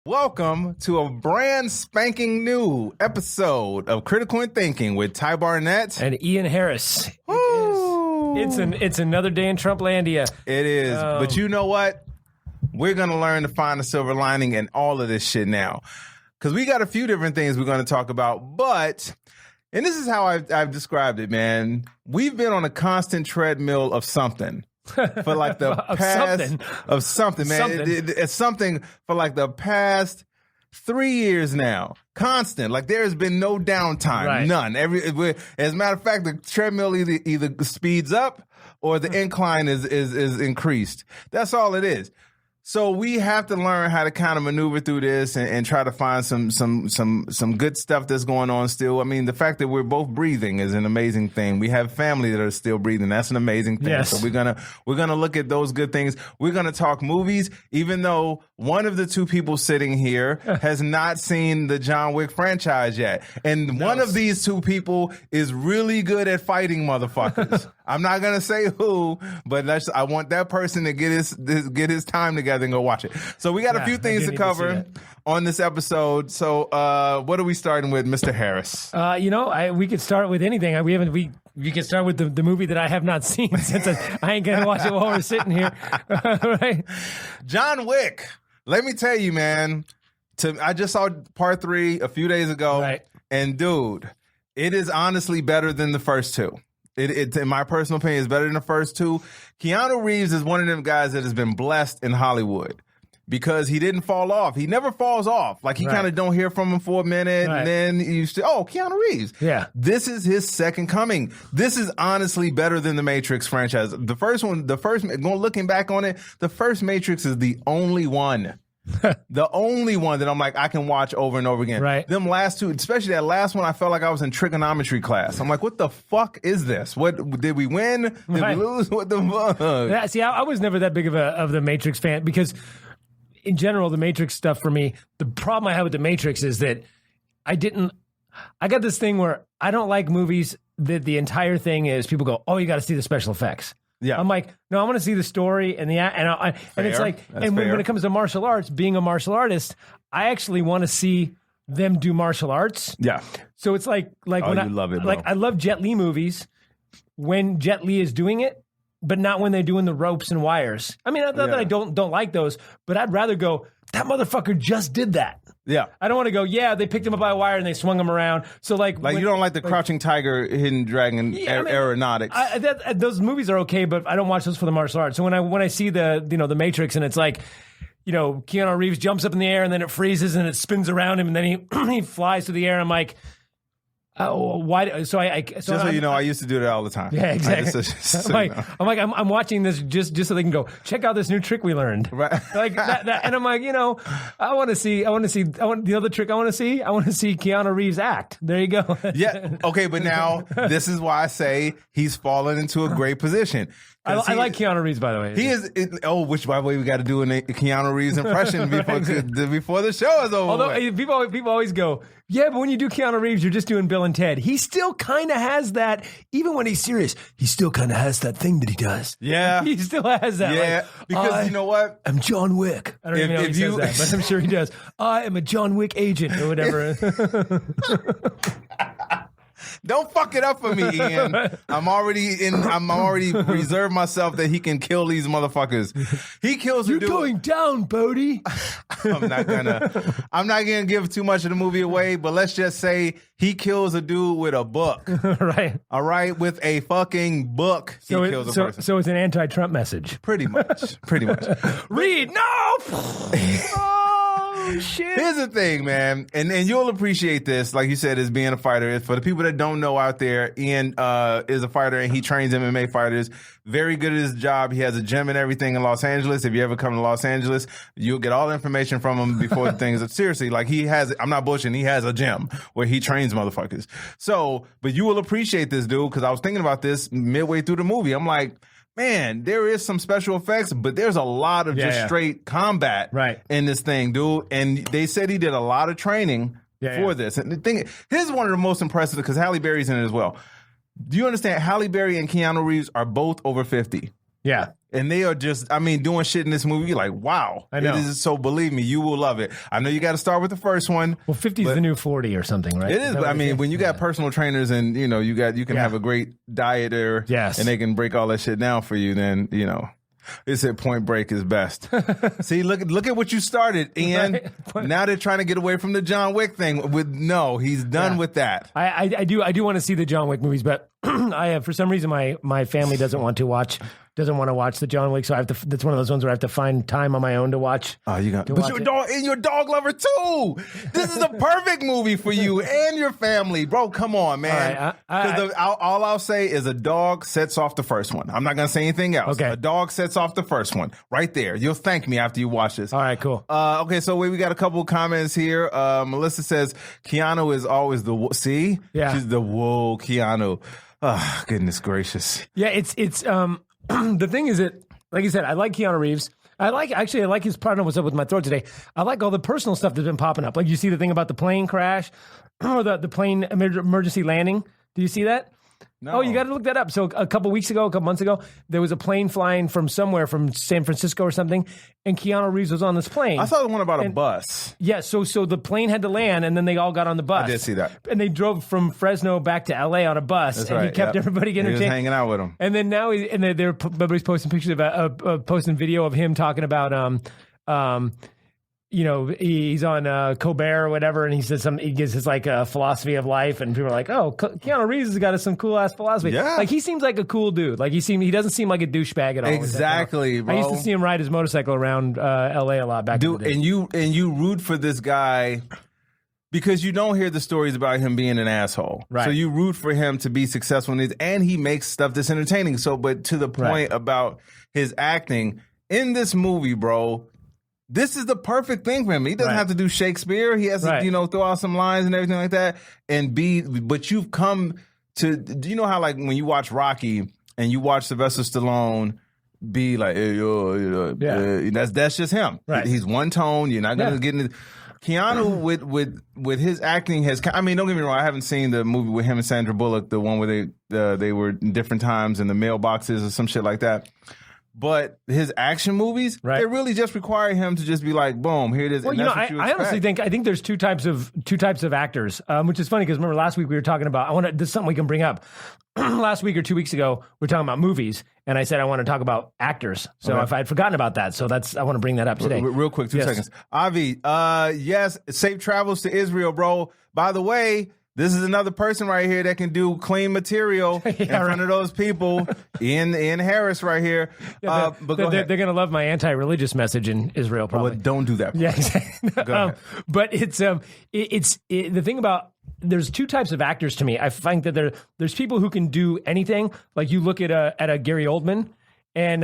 Welcome to a brand spanking new episode of Critical and Thinking with Ty Barnett and Ian Harris. Woo! It's another day in Trumplandia. It is, but you know what? We're gonna learn to find a silver lining in all of this shit now, because we got a few different things we're gonna talk about. But, and this is how I've described it, man. We've been on a constant treadmill of something. For like the past something, man. It's something for like the past 3 years now. Constant. Like there has been no downtime. Right. None. As a matter of fact, the treadmill either speeds up or the incline is increased. That's all it is. So we have to learn how to kind of maneuver through this and try to find some good stuff that's going on still. I mean, the fact that we're both breathing is an amazing thing. We have family that are still breathing. That's an amazing thing. Yes. So we're gonna look at those good things. We're gonna talk movies, even though one of the two people sitting here has not seen the John Wick franchise yet. And one of these two people is really good at fighting motherfuckers. I'm not gonna say who, but I want that person to get his time together and go watch it. So we got a few things to cover on this episode. So what are we starting with, Mr. Harris? We could start with anything. We could start with the movie that I have not seen since I ain't gonna watch it while we're sitting here. Right? John Wick. Let me tell you, man. I just saw part 3 a few days ago, right. And dude, it is honestly better than the first two. It, in my personal opinion, is better than the first two. Keanu Reeves is one of them guys that has been blessed in Hollywood because he didn't fall off. He never falls off. Like, he kind of don't hear from him for a minute, and then you say, oh, Keanu Reeves. Yeah. This is his second coming. This is honestly better than the Matrix franchise. Looking back on it, the first Matrix is the only one. The only one that I'm like, I can watch over and over again. Right. Them last two, especially that last one, I felt like I was in trigonometry class. I'm like, what the fuck is this? What did we win? Did we lose? What the fuck? Yeah, see, I was never that big of the Matrix fan because, in general, the Matrix stuff for me, the problem I have with the Matrix is that I got this thing where I don't like movies that the entire thing is people go, oh, you got to see the special effects. Yeah, I'm like, no, I want to see the story and it's like, and when it comes to martial arts, being a martial artist, I actually want to see them do martial arts. Yeah. So it's like when you love it, bro. Like I love Jet Li movies when Jet Li is doing it, but not when they're doing the ropes and wires. I mean, not that I don't like those, but I'd rather go, that motherfucker just did that. Yeah. I don't want to go, they picked him up by a wire and they swung him around. So you don't like the Crouching Tiger, Hidden Dragon aeronautics. Those movies are okay, but I don't watch those for the martial arts. So when I see the Matrix and it's like, Keanu Reeves jumps up in the air and then it freezes and it spins around him and then he flies through the air. I'm like, why? So I used to do that all the time. Yeah, exactly. I'm watching this just so they can go check out this new trick we learned. Right. Like that, and I'm like, I want to see the other trick. I want to see Keanu Reeves act. There you go. Yeah. Okay, but now this is why I say he's fallen into a great position. I like Keanu Reeves, by the way. He is. Which, by the way, we got to do a Keanu Reeves impression before the show is over. Although people always go, yeah, but when you do Keanu Reeves, you're just doing Bill and Ted. He still kind of has that, even when he's serious. He still kind of has that thing that he does. Yeah, he still has that. Yeah, because you know what? I'm John Wick. I don't even know if he says that, but I'm sure he does. I am a John Wick agent or whatever. Don't fuck it up for me, Ian. I'm already reserved myself that he can kill these motherfuckers. He kills. You're going down, Bodie. I'm not gonna give too much of the movie away, but let's just say he kills a dude with a book. Right. All right, with a fucking book. He kills a person. So it's an anti-Trump message. Pretty much. Read no. Shit. Here's the thing, man, and you'll appreciate this, like you said, as being a fighter. For the people that don't know out there, Ian is a fighter and he trains MMA fighters. Very good at his job. He has a gym and everything in Los Angeles. If you ever come to Los Angeles, you'll get all the information from him before the things. Seriously, like I'm not bullshitting. He has a gym where he trains motherfuckers. So, but you will appreciate this, dude, because I was thinking about this midway through the movie. I'm like, man, there is some special effects, but there's a lot of straight combat in this thing, dude. And they said he did a lot of training for this. And the thing, here's one of the most impressive, because Halle Berry's in it as well. Do you understand? Halle Berry and Keanu Reeves are both over 50. Yeah. And they are just, I mean, doing shit in this movie. You're like, wow. I know. It is, so believe me, you will love it. I know you got to start with the first one. Well, 50 is the new 40 or something, right? It is, but I mean, when you got personal trainers and, you know, you can have a great diet there, Yes. and they can break all that shit down for you, then, you know. It said Point Break is best. See, look at what you started, and now they're trying to get away from the John Wick thing. He's done with that. I do want to see the John Wick movies, but I for some reason my family doesn't want to watch the John Wick, so I have to. That's one of those ones where I have to find time on my own to watch. Oh, you got, but you're a dog, and you're a dog lover too. This is a perfect movie for you and your family, bro. Come on, man. All I'll say is a dog sets off the first one. I'm not gonna say anything else. Okay. A dog sets off the first one right there. You'll thank me after you watch this. All right, cool. Okay, so we got a couple of comments here. Melissa says Keanu is always she's the whoa Keanu. Oh, goodness gracious. Yeah, it's the thing is that, like you said, I like Keanu Reeves. I like his partner. What's up with my throat today? I like all the personal stuff that's been popping up. Like you see the thing about the plane crash or the plane emergency landing. Do you see that? No. Oh, you got to look that up. So a couple months ago, there was a plane flying from somewhere, from San Francisco or something, and Keanu Reeves was on this plane. I saw the one about a bus. Yeah, so the plane had to land, and then they all got on the bus. I did see that. And they drove from Fresno back to L.A. on a bus, That's and right, he kept everybody entertained. He was hanging out with him. And then now, everybody's posting pictures of posting video of him talking about you know, he's on Colbert or whatever, and he says he gives his like philosophy of life, and people are like, "Oh, Keanu Reeves has got some cool ass philosophy." Yeah, like he seems like a cool dude. Like he doesn't seem like a douchebag at all. Exactly, bro. I used to see him ride his motorcycle around L.A. a lot back in the day. And you root for this guy because you don't hear the stories about him being an asshole. Right. So you root for him to be successful and he makes stuff that's entertaining. So, but to the point about his acting in this movie, bro. This is the perfect thing for him. He doesn't have to do Shakespeare. He has to, you know, throw out some lines and everything like that. But you've come to, do you know how like when you watch Rocky and you watch Sylvester Stallone be like, hey, yo, that's just him. Right. He's one tone. You're not going to get into Keanu with his acting has, I mean, don't get me wrong. I haven't seen the movie with him and Sandra Bullock, the one where they were in different times in the mailboxes or some shit like that. But his action movies, they really just require him to just be like, boom, here it is. Well, you know, I honestly think there's two types of actors, which is funny because remember last week we were talking about. This is something we can bring up. Last week or 2 weeks ago, we were talking about movies, and I said I want to talk about actors. So if I had forgotten about that, so I want to bring that up today. Real quick, 2 seconds. Avi, yes, safe travels to Israel, bro. By the way, this is another person right here that can do clean material in front of those people. Ian Harris right here. Yeah, they're going to love my anti-religious message in Israel, probably. Well, don't do that. Yeah, exactly. Go ahead. But it's the thing about, there's two types of actors to me. I find that there's people who can do anything. Like you look at a Gary Oldman, and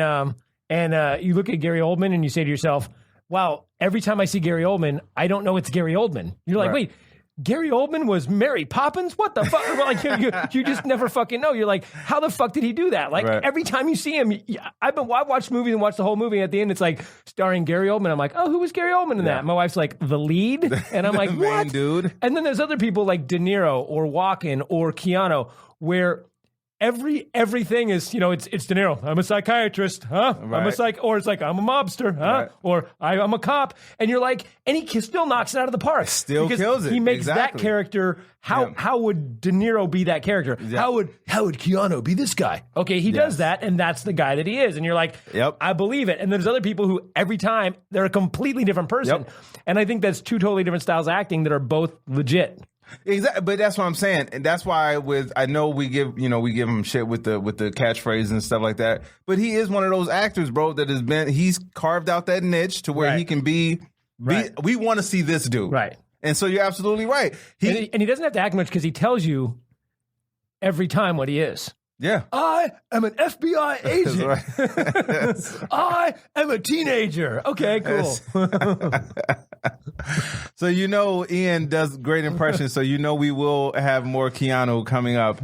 you look at Gary Oldman and you say to yourself, "Wow!" Every time I see Gary Oldman, I don't know it's Gary Oldman. You're like, wait. Gary Oldman was Mary Poppins? What the fuck? Like, you just never fucking know. You're like, how the fuck did he do that? Like, every time you see him, I watched movies and watched the whole movie. And at the end, it's like starring Gary Oldman. I'm like, oh, who was Gary Oldman in that? My wife's like, the lead? And I'm like, what? Dude. And then there's other people like De Niro or Walken or Keanu where everything is, you know, it's De Niro. I'm a psychiatrist, huh? I'm a or it's like, I'm a mobster, huh? Or I'm a cop. And you're like, and he still knocks it out of the park. Still kills it. He makes that character. How would De Niro be that character? Yeah. How would Keanu be this guy? Okay, he does that, and that's the guy that he is. And you're like, I believe it. And there's other people who every time they're a completely different person. And I think that's two totally different styles of acting that are both legit. Exactly, but that's what I'm saying, and that's why I know we give him shit with the catchphrase and stuff like that. But he is one of those actors, bro, that he's carved out that niche to where he can be. We want to see this dude, right? And so you're absolutely right. And he doesn't have to act much because he tells you every time what he is. Yeah. I am an FBI agent. I am a teenager. Okay, cool. So you know Ian does great impressions, so you know we will have more Keanu coming up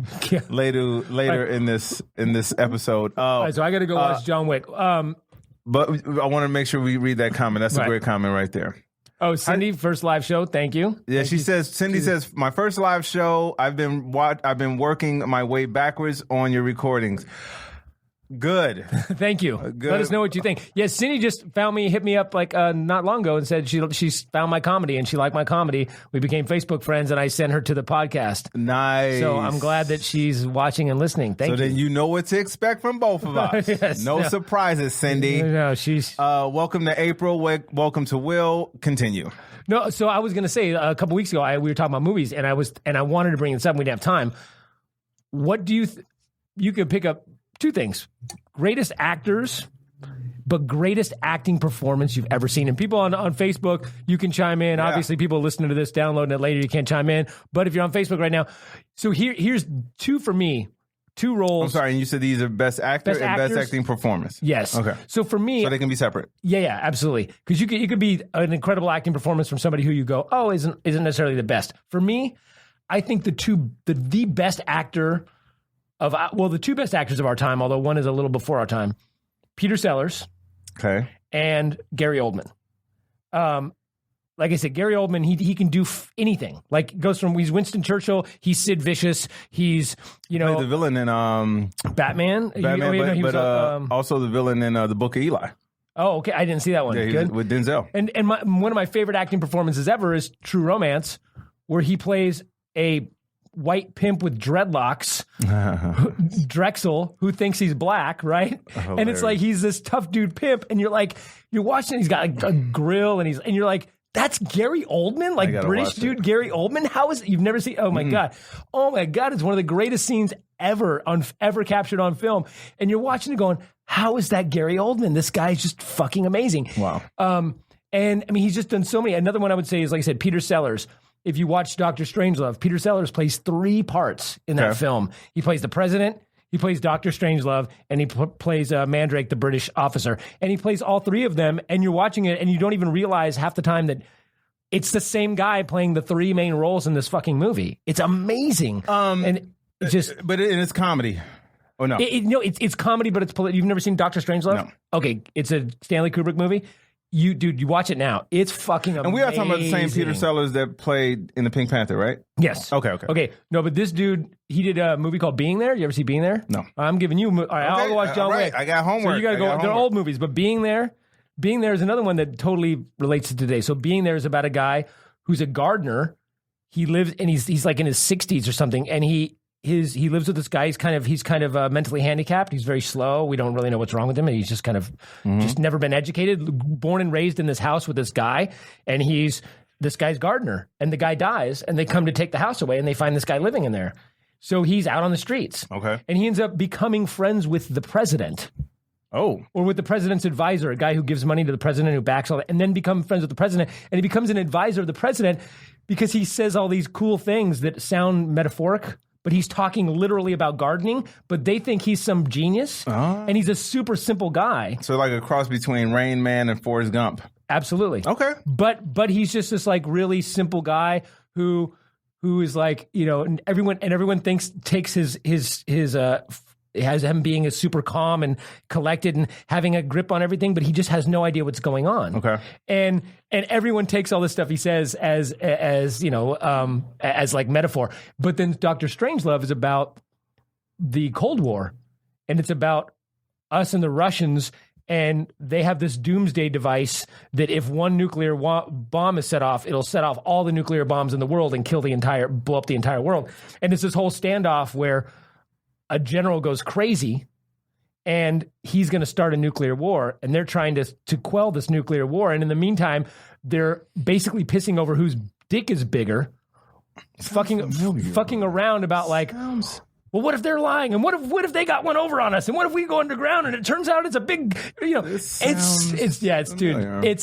later in this episode. All right, so I got to go watch John Wick. But I want to make sure we read that comment. That's a great comment right there. Oh, Cindy, first live show. Thank you. Yeah, Cindy says, my first live show. I've been working my way backwards on your recordings. Good. Thank you. Good. Let us know what you think. Yeah, Cindy just hit me up like not long ago and said she found my comedy and she liked my comedy. We became Facebook friends and I sent her to the podcast. Nice. So I'm glad that she's watching and listening. Thank you. So then you know what to expect from both of us. Yes, no surprises, Cindy. No, she's... welcome to April. Welcome to Will. Continue. No, so I was going to say a couple weeks ago we were talking about movies and I wanted to bring this up and we didn't have time. What do you... You could pick up two things. Greatest actors, but greatest acting performance you've ever seen. And people on Facebook, you can chime in. Yeah. Obviously, people listening to this, downloading it later, you can't chime in. But if you're on Facebook right now, so here's two for me. Two roles. I'm sorry, and you said these are best actor and best acting performance. Yes. Okay. So for me, so they can be separate. Yeah, absolutely. Because you could be an incredible acting performance from somebody who you go, oh, isn't necessarily the best. For me, I think the best actor the two best actors of our time, although one is a little before our time, Peter Sellers, okay, and Gary Oldman. Like I said, Gary Oldman, he can do anything. Like goes from he's Winston Churchill, he's Sid Vicious, he's the villain in Batman. Also the villain in the Book of Eli. Oh, okay, I didn't see that one. Yeah, Good. With Denzel. And one of my favorite acting performances ever is True Romance, where he plays a white pimp with dreadlocks, Drexel, who thinks he's black, right? Hilarious. And it's like he's this tough dude pimp, and you're watching, he's got a grill, and you're like, that's Gary Oldman, like British dude Gary Oldman. How is it? You've never seen? Oh my god, it's one of the greatest scenes ever captured on film, and you're watching it going, how is that Gary Oldman? This guy's just fucking amazing. Wow. And I mean, he's just done so many. Another one I would say is, like I said, Peter Sellers. If you watch Dr. Strangelove, Peter Sellers plays 3 parts in that film. He plays the president, he plays Dr. Strangelove, and he plays Mandrake, the British officer. And he plays all 3 of them, and you're watching it, and you don't even realize half the time that it's the same guy playing the 3 main roles in this fucking movie. It's amazing. And it's just... But it's comedy. Oh, no. It's comedy, but it's... You've never seen Dr. Strangelove? No. Okay, it's a Stanley Kubrick movie. You watch it now. It's fucking amazing. And we are talking about the same Peter Sellers that played in the Pink Panther, right? Yes. Okay. No, but this dude, he did a movie called Being There. You ever see Being There? No. I'm giving you... All right, I'll go watch John Wick. I got homework. So you got to go... They're old movies, but Being There is another one that totally relates to today. So Being There is about a guy who's a gardener. He lives... And he's like in his 60s or something, and he lives with this guy. He's kind of mentally handicapped. He's very slow. We don't really know what's wrong with him. And he's just kind of just never been educated, born and raised in this house with this guy. And this guy's gardener, and the guy dies, and they come to take the house away, and they find this guy living in there. So he's out on the streets. Okay. And he ends up becoming friends with the president. Oh. Or with the president's advisor, a guy who gives money to the president, who backs all that, and then become friends with the president. And he becomes an advisor of the president because he says all these cool things that sound metaphoric, but he's talking literally about gardening, but they think he's some genius, and he's a super simple guy. So like a cross between Rain Man and Forrest Gump. Absolutely. Okay. But he's just this like really simple guy who is like, and everyone takes has him being a super calm and collected and having a grip on everything, but he just has no idea what's going on. Okay. And everyone takes all this stuff he says as like metaphor. But then Dr. Strangelove is about the Cold War, and it's about us and the Russians, and they have this doomsday device that if one nuclear bomb is set off, it'll set off all the nuclear bombs in the world and blow up the entire world. And it's this whole standoff where a general goes crazy and he's going to start a nuclear war, and they're trying to quell this nuclear war. And in the meantime, they're basically pissing over whose dick is bigger, fucking around about like, well, what if they're lying? And what if they got one over on us? And what if we go underground and it turns out it's a big, it's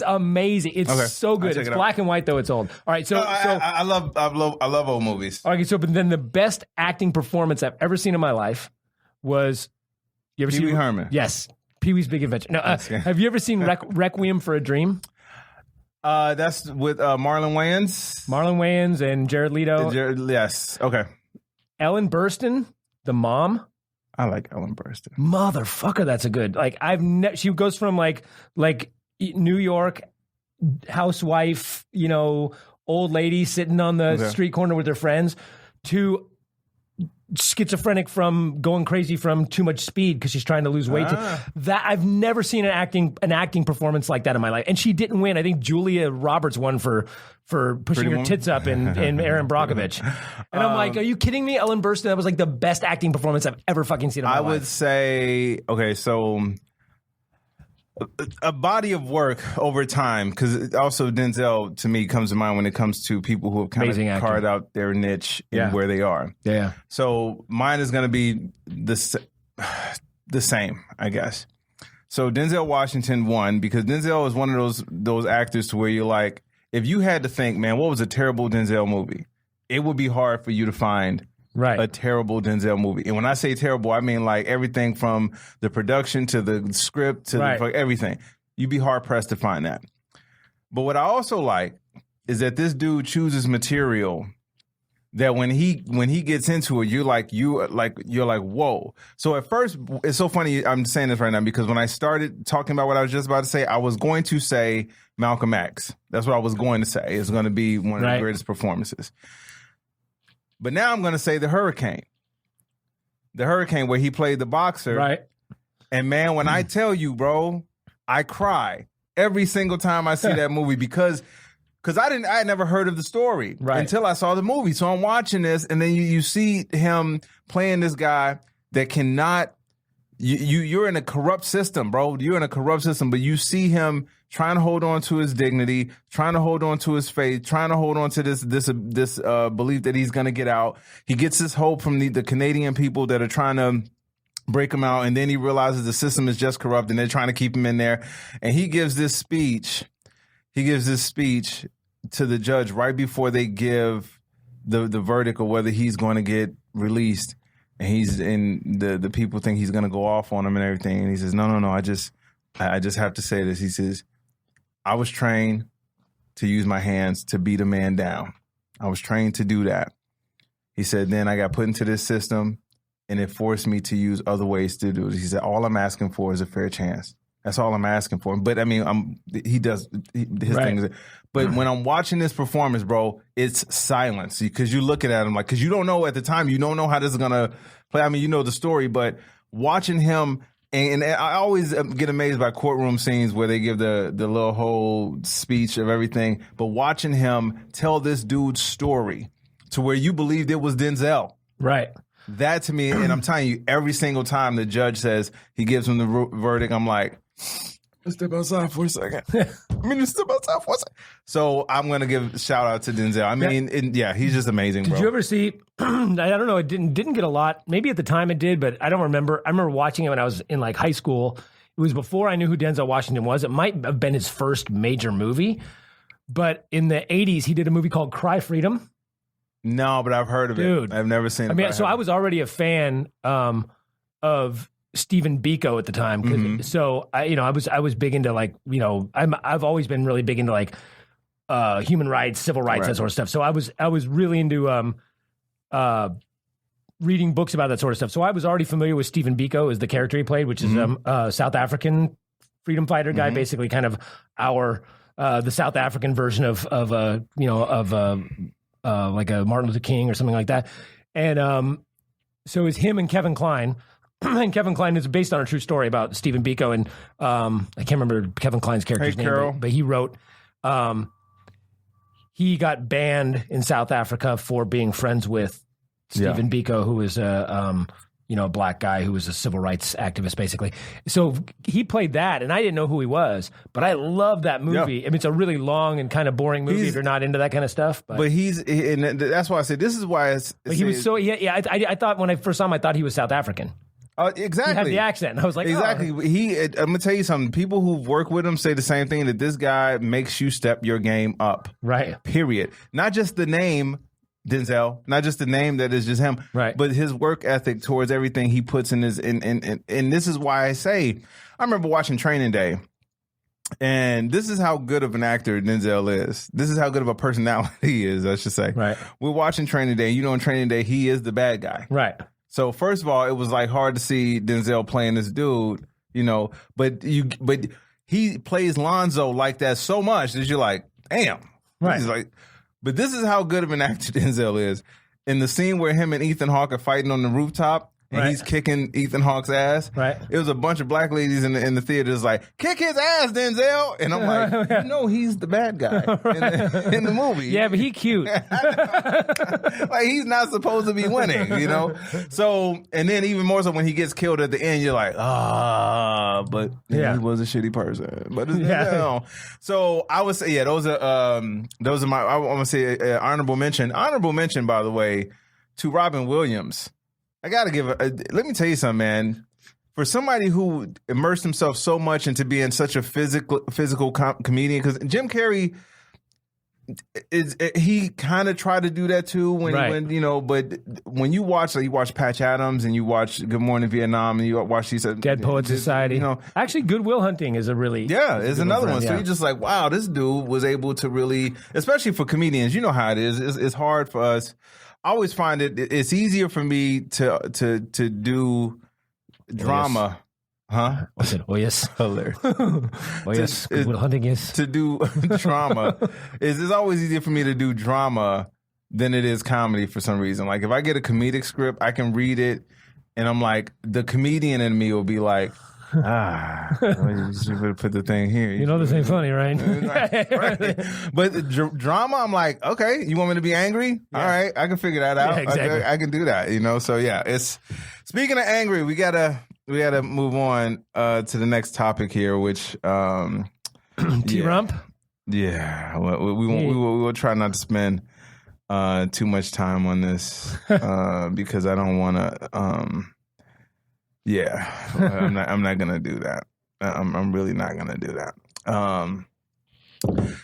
amazing. It's so good. It's black and white though. It's old. All right. So I love old movies. All right. So, but then the best acting performance I've ever seen in my life was, you ever seen Pee Wee Herman? Yes. Pee-wee's Big Adventure. No, have you ever seen Requiem for a Dream? That's with Marlon Wayans. Marlon Wayans and Jared Leto. Yes. Okay. Ellen Burstyn, the mom. I like Ellen Burstyn. Motherfucker, that's a good. Like she goes from like New York housewife, old lady sitting on the street corner with her friends, to schizophrenic from going crazy from too much speed because she's trying to lose weight. That I've never seen an acting performance like that in my life. And she didn't win. I think Julia Roberts won for pushing her tits up in Erin Brockovich. And I'm like, are you kidding me? Ellen Burstyn, that was like the best acting performance I've ever fucking seen in my life. I would say, okay, so a body of work over time, because also Denzel to me comes to mind when it comes to people who have kind of carved out their niche in where they are. Yeah. So mine is going to be the same, I guess. So Denzel Washington won because Denzel is one of those actors to where you're like, if you had to think, man, what was a terrible Denzel movie? It would be hard for you to find a terrible Denzel movie. And when I say terrible, I mean like everything from the production to the script to everything. You'd be hard pressed to find that. But what I also like is that this dude chooses material that when he gets into it, you're like, whoa. So at first, it's so funny I'm saying this right now because when I started talking about what I was just about to say, I was going to say Malcolm X. That's what I was going to say. It's going to be one of the greatest performances. But now I'm going to say The Hurricane. The Hurricane where he played the boxer. Right. And man, when I tell you, bro, I cry every single time I see that movie because I had never heard of the story until I saw the movie. So I'm watching this and then you see him playing this guy that cannot, you're in a corrupt system, bro. You're in a corrupt system, but you see him trying to hold on to his dignity, trying to hold on to his faith, trying to hold on to this belief that he's going to get out. He gets this hope from the Canadian people that are trying to break him out, and then he realizes the system is just corrupt and they're trying to keep him in there. And he gives this speech. To the judge right before they give the verdict of whether he's going to get released. And the people think he's going to go off on him and everything. And he says, no, I just have to say this. He says, I was trained to use my hands to beat a man down. I was trained to do that. He said, then I got put into this system and it forced me to use other ways to do it. He said, all I'm asking for is a fair chance. That's all I'm asking for. But I mean, his thing. But when I'm watching this performance, bro, it's silence because you looking at him like, because you don't know at the time, you don't know how this is gonna play. I mean, you know the story, but watching him, and I always get amazed by courtroom scenes where they give the little whole speech of everything. But watching him tell this dude's story to where you believed it was Denzel, right? That to me, and I'm telling you, every single time the judge says he gives him the verdict, I'm like, let's step outside for a second. So I'm going to give a shout out to Denzel. I mean, he's just amazing, bro. Did you ever see, I don't know, it didn't get a lot. Maybe at the time it did, but I don't remember. I remember watching it when I was in like high school. It was before I knew who Denzel Washington was. It might have been his first major movie. But in the 80s, he did a movie called Cry Freedom. No, but I've heard of it. I've never seen it. I mean, so I was already a fan of Stephen Biko at the time. So I was big into like, I've always been really big into like human rights, civil rights, that sort of stuff. So I was really into reading books about that sort of stuff. So I was already familiar with Stephen Biko as the character he played, which is a South African freedom fighter guy, basically kind of the South African version of like a Martin Luther King or something like that. And so it's him and Kevin Kline. And Kevin Kline is based on a true story about Stephen Biko. And I can't remember Kevin Kline's character's name, but he wrote, he got banned in South Africa for being friends with Stephen Biko, who was a black guy who was a civil rights activist, basically. So he played that, and I didn't know who he was, but I love that movie. I mean, it's a really long and kind of boring movie if you're not into that kind of stuff. But and that's why I said this is why he was so I thought when I first saw him, I thought he was South African. Exactly. He had the accent. I was like, exactly. Oh. I'm gonna tell you something. People who work with him say the same thing, that this guy makes you step your game up. Right. Period. Not just the name Denzel, not just the name that is just him, right? But his work ethic towards everything he puts in his and this is why I say I remember watching Training Day, and this is how good of an actor Denzel is. This is how good of a personality he is, I should say. Right. We're watching Training Day. In Training Day, he is the bad guy. Right. So first of all, it was like hard to see Denzel playing this dude, but he plays Lonzo like that so much that you're like, damn. Right. He's like, but this is how good of an actor Denzel is. in the scene where him and Ethan Hawke are fighting on the rooftop. And Right. he's kicking Ethan Hawke's ass. Right. It was a bunch of black ladies in the theater just like, kick his ass, Denzel. And I'm like, you know he's the bad guy in the movie. Yeah, but he cute. Like, he's not supposed to be winning, you know? So, and then even more so when he gets killed at the end, you're like, but Yeah. he was a shitty person. But it's Yeah. Denzel. So I would say, yeah, those are my, I want to say honorable mention. Honorable mention, by the way, to Robin Williams. I got to give let me tell you something, man. For somebody who immersed himself so much into being such a physical comedian, because Jim Carrey he kind of tried to do that too when you know, but when you watch Patch Adams and you watch Good Morning Vietnam and you watch these Dead Poet Society. you know, Actually, Good Will Hunting is a really is another one. So Yeah. you're just like, wow, this dude was able to really, especially for comedians, you know how it is. It's hard for us. I always find it's easier for me to do drama. Huh? What's it? Oh yes. Hilarious. Oh yes. Good Will Hunting is. To do drama it's always easier for me to do drama than it is comedy for some reason. Like if I get a comedic script, I can read it and I'm like, the comedian in me will be like, you should put the thing here. You know this ain't funny, right? Right. But drama, I'm like, okay, you want me to be angry? All right, I can figure that out. Yeah, exactly. I can do that, you know. So yeah, it's speaking of angry, we gotta move on to the next topic here, which T-Rump? Yeah, we will try not to spend too much time on this because I don't want to. Yeah, I'm not gonna do that. I'm really not gonna do that.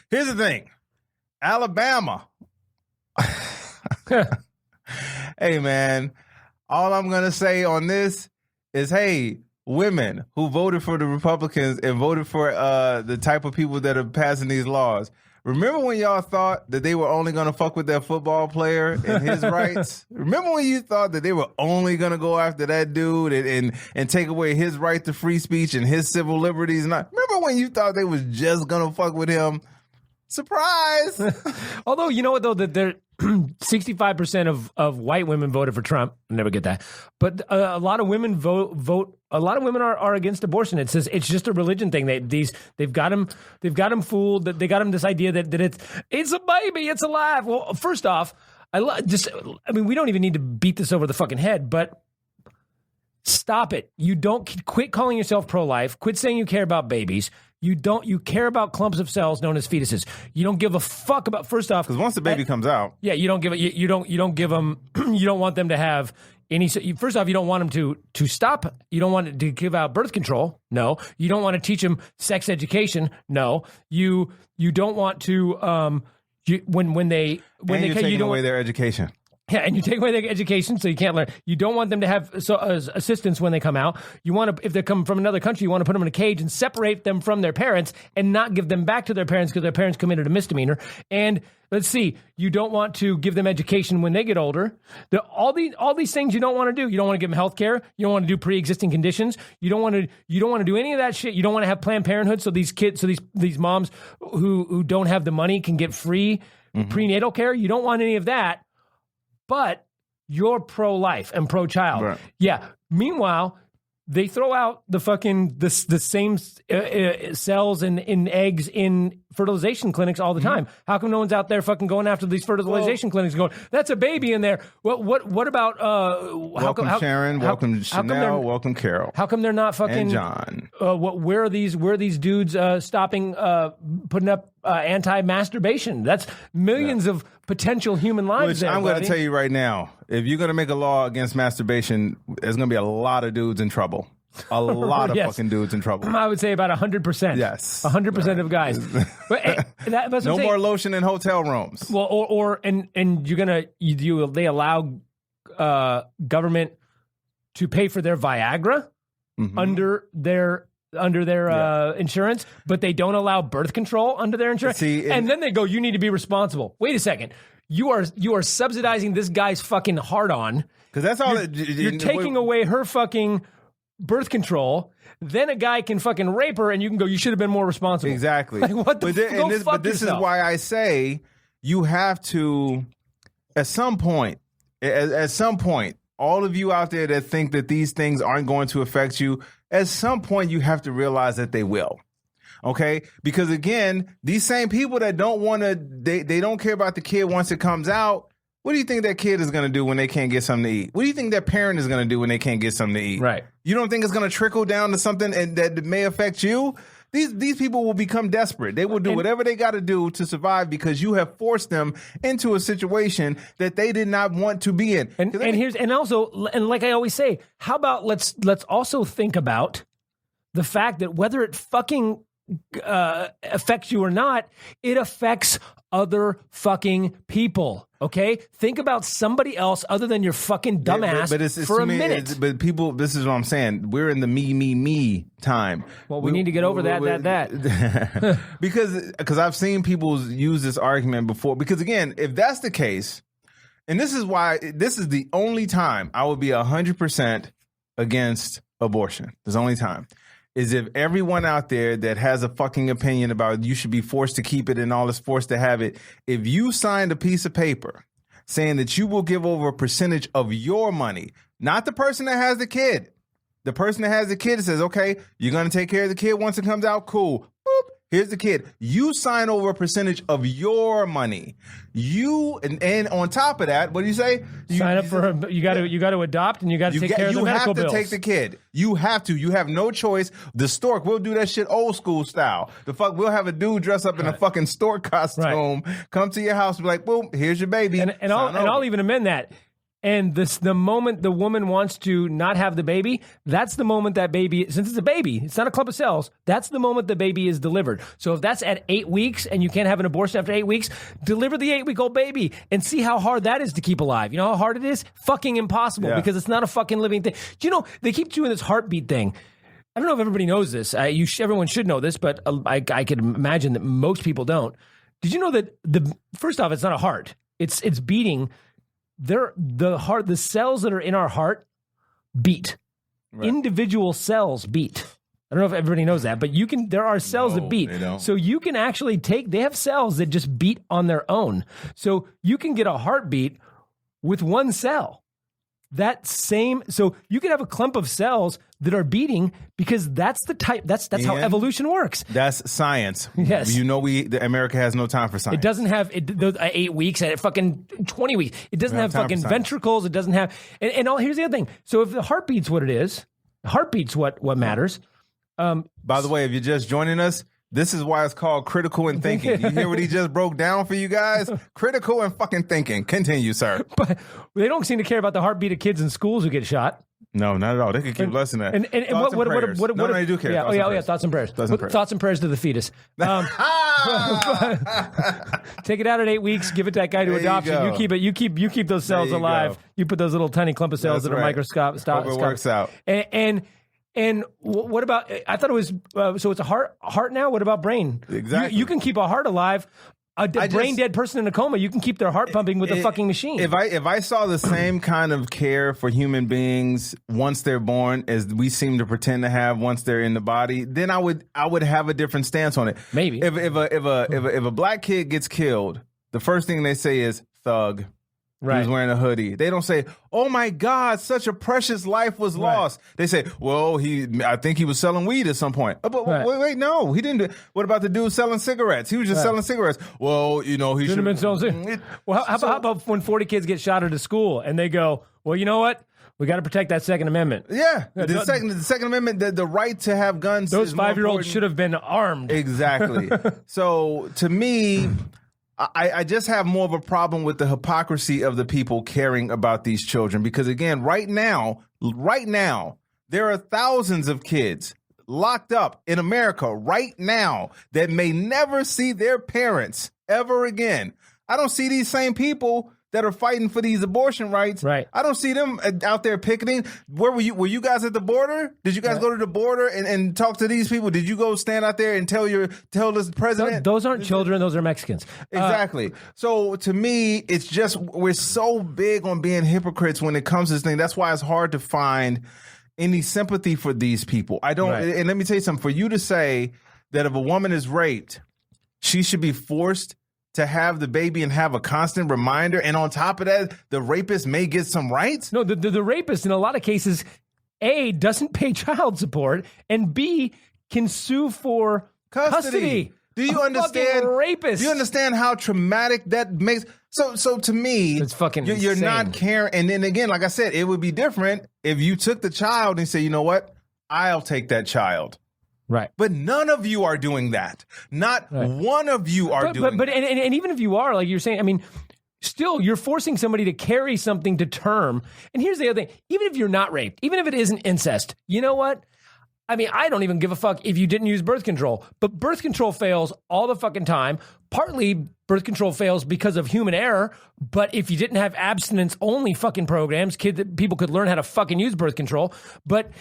Here's the thing, Alabama. Hey man, all I'm gonna say on this is, hey, women who voted for the Republicans and voted for the type of people that are passing these laws. Remember when y'all thought that they were only going to fuck with that football player and his rights? Remember when you thought that they were only going to go after that dude and take away his right to free speech and his civil liberties? Remember when you thought they was just going to fuck with him? Surprise! Although, you know what, though, that there 65% of white women voted for Trump. I never get that. But a lot of women vote. A lot of women are against abortion. It says it's just a religion thing. They've got them fooled. That they got them this idea that it's a baby, it's alive. Well, first off, I mean, we don't even need to beat this over the fucking head, but stop it. You don't quit calling yourself pro-life. Quit saying you care about babies. You care about clumps of cells known as fetuses. You don't give a fuck about, first off, Because once the baby comes out, yeah, you don't give them you don't want them to have any. First off, you don't want them to stop. You don't want to give out birth control. No, you don't want to teach them sex education. No, you don't want to when they you're you taking don't away their education. Yeah, and you take away their education, so you can't learn. You don't want them to have assistance when they come out. You want to, if they come from another country, you want to put them in a cage and separate them from their parents and not give them back to their parents because their parents committed a misdemeanor. And let's see, you don't want to give them education when they get older. All these things you don't want to do. You don't want to give them health care. You don't want to do pre-existing conditions. You don't want to do any of that shit. You don't want to have Planned Parenthood so these kids, so these moms who don't have the money can get free prenatal care. You don't want any of that. But you're pro-life and pro-child. Right. Yeah. Meanwhile, they throw out the fucking the same cells in eggs in fertilization clinics all the time. How come no one's out there fucking going after these fertilization clinics and going, that's a baby in there? What about welcome Sharon, welcome Chanel, welcome Carol. How come they're not fucking and John? Where are these dudes stopping putting up anti-masturbation? That's millions of potential human lives. Which I'm going to tell you right now, if you're going to make a law against masturbation, there's going to be a lot of dudes in trouble. A lot of fucking dudes in trouble. I would say about 100%. Yes. 100% of guys. But, that's no more lotion in hotel rooms. Well, and they allow government to pay for their Viagra under their insurance, but they don't allow birth control under their insurance. And then they go, you need to be responsible. Wait a second. You are subsidizing this guy's fucking hard-on. Because that's all. You're taking away her fucking birth control. Then a guy can fucking rape her, and you can go, you should have been more responsible. Exactly. Like, what the But this is why I say you have to, at some point, At some point, all of you out there that think that these things aren't going to affect you, at some point you have to realize that they will. Okay? Because again, these same people that don't want to, they don't care about the kid once it comes out. What do you think that kid is going to do when they can't get something to eat? What do you think that parent is going to do when they can't get something to eat? Right. You don't think it's going to trickle down to something and that may affect you? These people will become desperate. They will do whatever they got to do to survive because you have forced them into a situation that they did not want to be in. And like I always say, how about let's also think about the fact that whether it fucking affects you or not, it affects other fucking people. Okay, think about somebody else other than your fucking dumbass it's for a minute. But people, this is what I'm saying. We're in the me time. Well, we need to get over that. Because I've seen people use this argument before. Because again, if that's the case, and this is why this is the only time I would be 100% against abortion. There's only time. Is if everyone out there that has a fucking opinion about you should be forced to keep it and all is forced to have it, if you signed a piece of paper saying that you will give over a percentage of your money, not the person that has the kid, the person that has the kid says, okay, you're going to take care of the kid once it comes out, cool. Boop. Here's the kid. You sign over a percentage of your money. And on top of that, what do you say? You got to adopt and you got to take care of the medical bills. You have to take the kid. You have to. You have no choice. The stork, we'll do that shit old school style. We'll have a dude dress up in a fucking stork costume, come to your house, and be like, boom, here's your baby. And I'll even amend that. And the moment the woman wants to not have the baby, that's the moment that baby, since it's a baby, it's not a clump of cells, that's the moment the baby is delivered. So if that's at 8 weeks and you can't have an abortion after 8 weeks, deliver the 8-week-old baby and see how hard that is to keep alive. You know how hard it is? Fucking impossible because it's not a fucking living thing. Do you know, they keep doing this heartbeat thing. I don't know if everybody knows this. Everyone should know this, but I could imagine that most people don't. Did you know that first off, it's not a heart. It's beating. The cells that are in our heart beat. Right. Individual cells beat. I don't know if everybody knows that, but there are cells that beat. So you can actually they have cells that just beat on their own. So you can get a heartbeat with one cell. So you can have a clump of cells that are beating because that's how evolution works. That's science. Yes. You know America has no time for science. It doesn't have 8 weeks and fucking 20 weeks. It doesn't have fucking ventricles. It doesn't have here's the other thing. So if the heartbeat's what it is, heartbeat's what matters. By the way, if you're just joining us, this is why it's called critical and thinking. You hear what he just broke down for you guys? Critical and fucking thinking. Continue, sir. But they don't seem to care about the heartbeat of kids in schools who get shot. No, not at all. They could keep less than that. And what they do care. Yeah, thoughts and prayers. Thoughts and prayers to the fetus. Take it out at 8 weeks. Give it to that guy to adoption. You keep it. You keep those cells alive. You put those little tiny clump of cells that are microscopic. Hope it works out. And what about? I thought it was. So it's a heart now. What about brain? Exactly. You can keep a heart alive. A brain dead person in a coma, you can keep their heart pumping with a fucking machine. If I saw the same kind of care for human beings once they're born as we seem to pretend to have once they're in the body, then I would have a different stance on it. Maybe if a black kid gets killed, the first thing they say is thug. Right. He was wearing a hoodie. They don't say, "Oh my God, such a precious life was lost." They say, "Well, I think he was selling weed at some point." But wait, no, he didn't. What about the dude selling cigarettes? He was just selling cigarettes. Well, he should have been selling. Well, how about when 40 kids get shot at a school and they go, "Well, you know what? We got to protect that Second Amendment." Yeah, the Second Amendment, the right to have guns. Those 5-year-olds should have been armed. Exactly. So to me, I just have more of a problem with the hypocrisy of the people caring about these children because, again, right now, there are thousands of kids locked up in America right now that may never see their parents ever again. I don't see these same people that are fighting for these abortion rights. Right. I don't see them out there picketing. Where were you? Were you guys at the border? Did you guys go to the border and talk to these people? Did you go stand out there and tell this president? Those aren't children. Those are Mexicans. Exactly. So to me, it's just we're so big on being hypocrites when it comes to this thing. That's why it's hard to find any sympathy for these people. I don't. Right. And let me tell you something. For you to say that if a woman is raped, she should be forced to have the baby and have a constant reminder? And on top of that, the rapist may get some rights? No, the rapist in a lot of cases, A, doesn't pay child support, and B, can sue for custody. Do you understand? Rapist. Do you understand how traumatic that makes? So to me, it's fucking you're insane. not caring. And then again, like I said, it would be different if you took the child and say, you know what, I'll take that child. Right. But none of you are doing that. Not one of you are doing that. And even if you are, like you're saying, I mean, still, you're forcing somebody to carry something to term. And here's the other thing. Even if you're not raped, even if it isn't incest, you know what? I mean, I don't even give a fuck if you didn't use birth control. But birth control fails all the fucking time. Partly, birth control fails because of human error. But if you didn't have abstinence-only fucking programs, people could learn how to fucking use birth control. But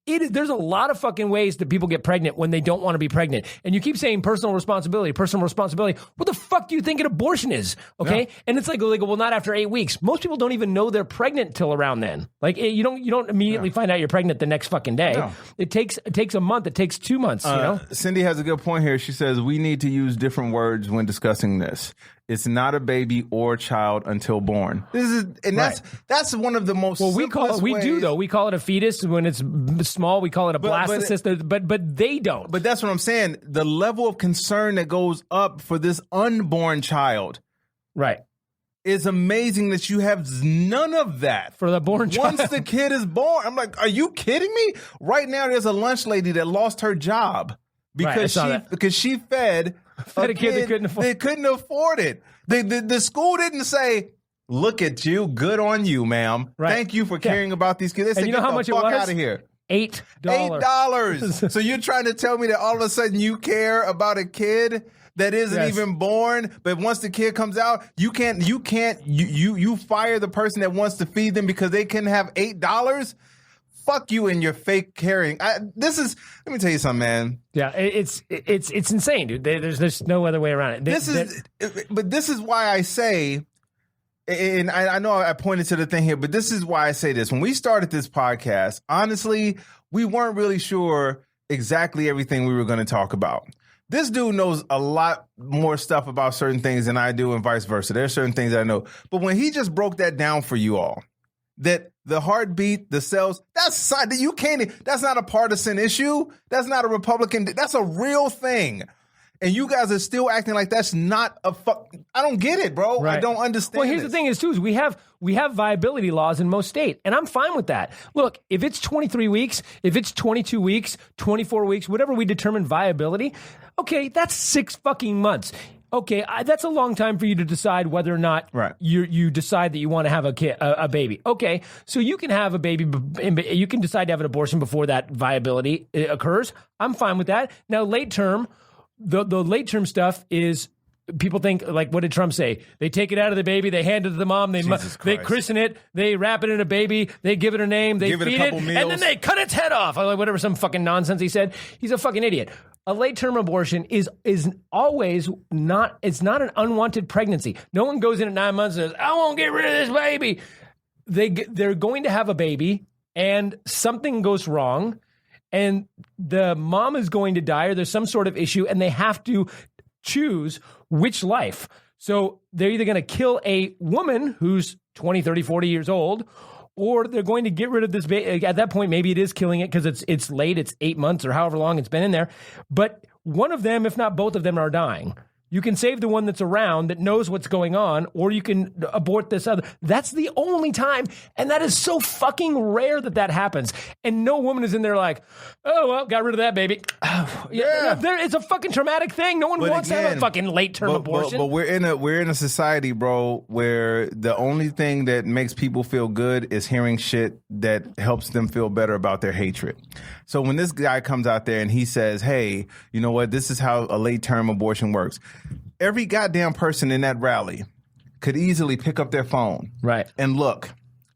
there's a lot of fucking ways that people get pregnant when they don't want to be pregnant. And you keep saying personal responsibility. What the fuck do you think an abortion is? Okay. Yeah. And it's like, well, not after 8 weeks. Most people don't even know they're pregnant till around then. Like you don't immediately find out you're pregnant the next fucking day. No. It takes a month. It takes 2 months, you know? Cindy has a good point here. She says, we need to use different words when discussing this. It's not a baby or child until born. That's one of the most. Well, we call it a fetus when it's small. We call it a blastocyst, but they don't. But that's what I'm saying. The level of concern that goes up for this unborn child, right, is amazing that you have none of that for the born child. Once the kid is born, I'm like, are you kidding me? Right now, there's a lunch lady that lost her job because she fed a kid they couldn't afford it. The school didn't say, look at you, good on you, ma'am. Right. Thank you for caring about these kids. They said, you know how much it was? Out of here. $8. So you're trying to tell me that all of a sudden you care about a kid that isn't even born, but once the kid comes out, you fire the person that wants to feed them because they can have $8? Fuck you and your fake caring. Let me tell you something, man. Yeah, it's insane, dude. There's no other way around it. But this is why I say, and I know I pointed to the thing here, but this is why I say this. When we started this podcast, honestly, we weren't really sure exactly everything we were going to talk about. This dude knows a lot more stuff about certain things than I do and vice versa. There's certain things I know. But when he just broke that down for you all, that the heartbeat, the cells, that's not a partisan issue. That's not a Republican. That's a real thing. And you guys are still acting like that's not a I don't get it, bro. Right. I don't understand. Well, here's the thing is we have viability laws in most states, and I'm fine with that. Look, if it's 23 weeks, if it's 22 weeks, 24 weeks, whatever we determine viability, okay, that's 6 fucking months. Okay, that's a long time for you to decide whether or not you decide that you want to have a baby. Okay, so you can have a baby, you can decide to have an abortion before that viability occurs. I'm fine with that. Now, late term, the late term stuff is, people think, like, what did Trump say? They take it out of the baby, they hand it to the mom, they christen it, they wrap it in a baby, they give it a name, they feed it, and then they cut its head off. Like whatever, some fucking nonsense he said. He's a fucking idiot. A late-term abortion is always not, it's not an unwanted pregnancy. No one goes in at 9 months and says, I won't get rid of this baby. They're going to have a baby and something goes wrong and the mom is going to die or there's some sort of issue and they have to choose which life. So they're either going to kill a woman who's 20, 30, 40 years old, or they're going to get rid of this baby. At that point, maybe it is killing it because it's late. It's 8 months or however long it's been in there. But one of them, if not both of them, are dying. You can save the one that's around that knows what's going on, or you can abort this other. That's the only time. And that is so fucking rare that happens. And no woman is in there like, oh, well, got rid of that baby. Yeah. It's a fucking traumatic thing. No one wants to have a fucking late-term abortion. But we're in a society, bro, where the only thing that makes people feel good is hearing shit that helps them feel better about their hatred. So when this guy comes out there and he says, hey, you know what, this is how a late-term abortion works. Every goddamn person in that rally could easily pick up their phone and look,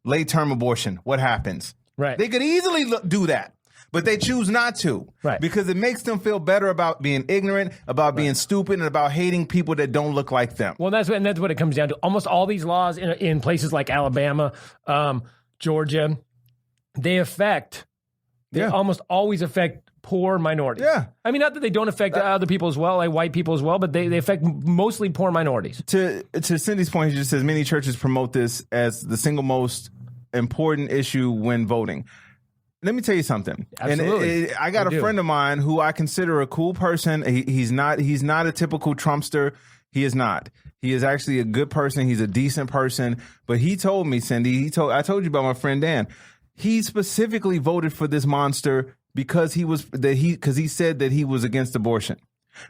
late-term abortion, what happens? Right. They could easily do that, but they choose not to because it makes them feel better about being ignorant, about being stupid, and about hating people that don't look like them. Well, that's what it comes down to. Almost all these laws in places like Alabama, Georgia, they almost always affect poor minorities. Yeah. I mean, not that they don't affect other people as well, like white people as well, but they affect mostly poor minorities. To Cindy's point, he just says many churches promote this as the single most important issue when voting. Let me tell you something. Absolutely. And I got a friend of mine who I consider a cool person. He's not a typical Trumpster. He is not. He is actually a good person. He's a decent person. But he told me, Cindy, I told you about my friend Dan. He specifically voted for this monster because he said that he was against abortion.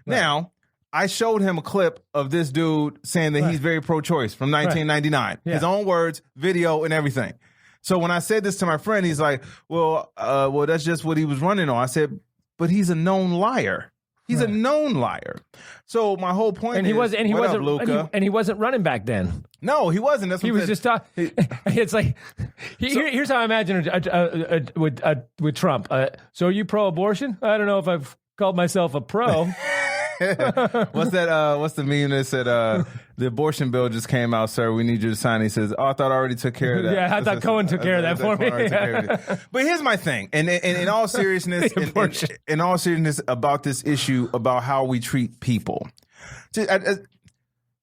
Right. Now, I showed him a clip of this dude saying that he's very pro-choice from 1999. Right. Yeah. His own words, video, and everything. So when I said this to my friend, he's like, well, that's just what he was running on. I said, but he's a known liar. He's a known liar. So my whole point he wasn't running back then. No, he wasn't. That's what he was just talking. It's like here's how I imagine with Trump. So are you pro-abortion? I don't know if I've called myself a pro. What's the meme that said the abortion bill just came out, sir, we need you to sign? He says, I thought I already took care of that. Yeah, I thought Cohen took care of that for me. But here's my thing, and in all seriousness, in all seriousness about this issue about how we treat people,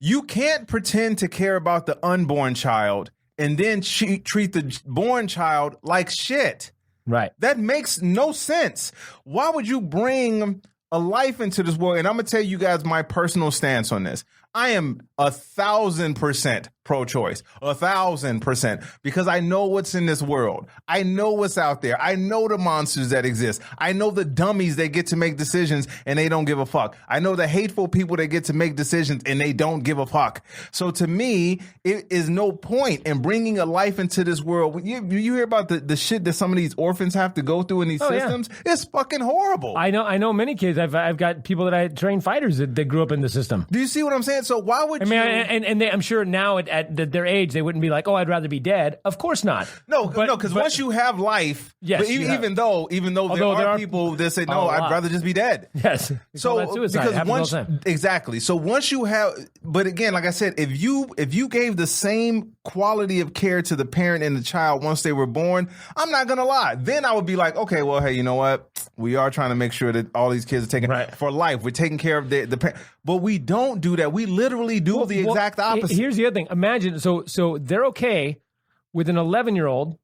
you can't pretend to care about the unborn child and then treat the born child like shit. Right. That makes no sense. Why would you bring a life into this world? And I'm going to tell you guys my personal stance on this. I am 1,000% pro-choice, 1,000%, because I know what's in this world. I know what's out there. I know the monsters that exist. I know the dummies that get to make decisions and they don't give a fuck. I know the hateful people that get to make decisions and they don't give a fuck. So to me, it is no point in bringing a life into this world. You hear about the shit that some of these orphans have to go through in these systems? Yeah. It's fucking horrible. I know many kids. I've got people that I train fighters that grew up in the system. Do you see what I'm saying? So why would I'm sure now at their age they wouldn't be like, oh, I'd rather be dead. Of course not. No, because once you have life, yes, even though there are people that say no, I'd rather just be dead. Yes. So exactly. So once you have, but again, like I said, if you gave the same quality of care to the parent and the child once they were born, I'm not gonna lie. Then I would be like, okay, well, hey, you know what? We are trying to make sure that all these kids are taken for life. We're taking care of the parent, but we don't do that. We literally do the exact opposite. Here's the other thing. Imagine, so they're okay with an 11-year-old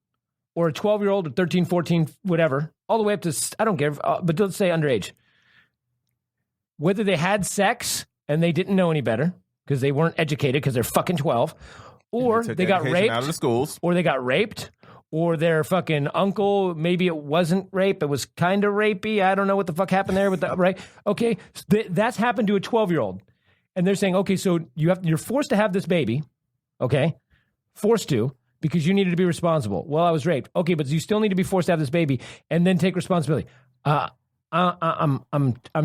or a 12-year-old or 13, 14, whatever, all the way up to, I don't care, but let's say underage. Whether they had sex and they didn't know any better because they weren't educated because they're fucking 12, or they got raped out of the schools, or they got raped, or their fucking uncle, maybe it wasn't rape, it was kind of rapey. I don't know what the fuck happened there with the right. Okay, that's happened to a 12-year-old. And they're saying, okay, so you're forced to have this baby, okay? Forced to, because you needed to be responsible. Well, I was raped. Okay, but you still need to be forced to have this baby and then take responsibility. I'm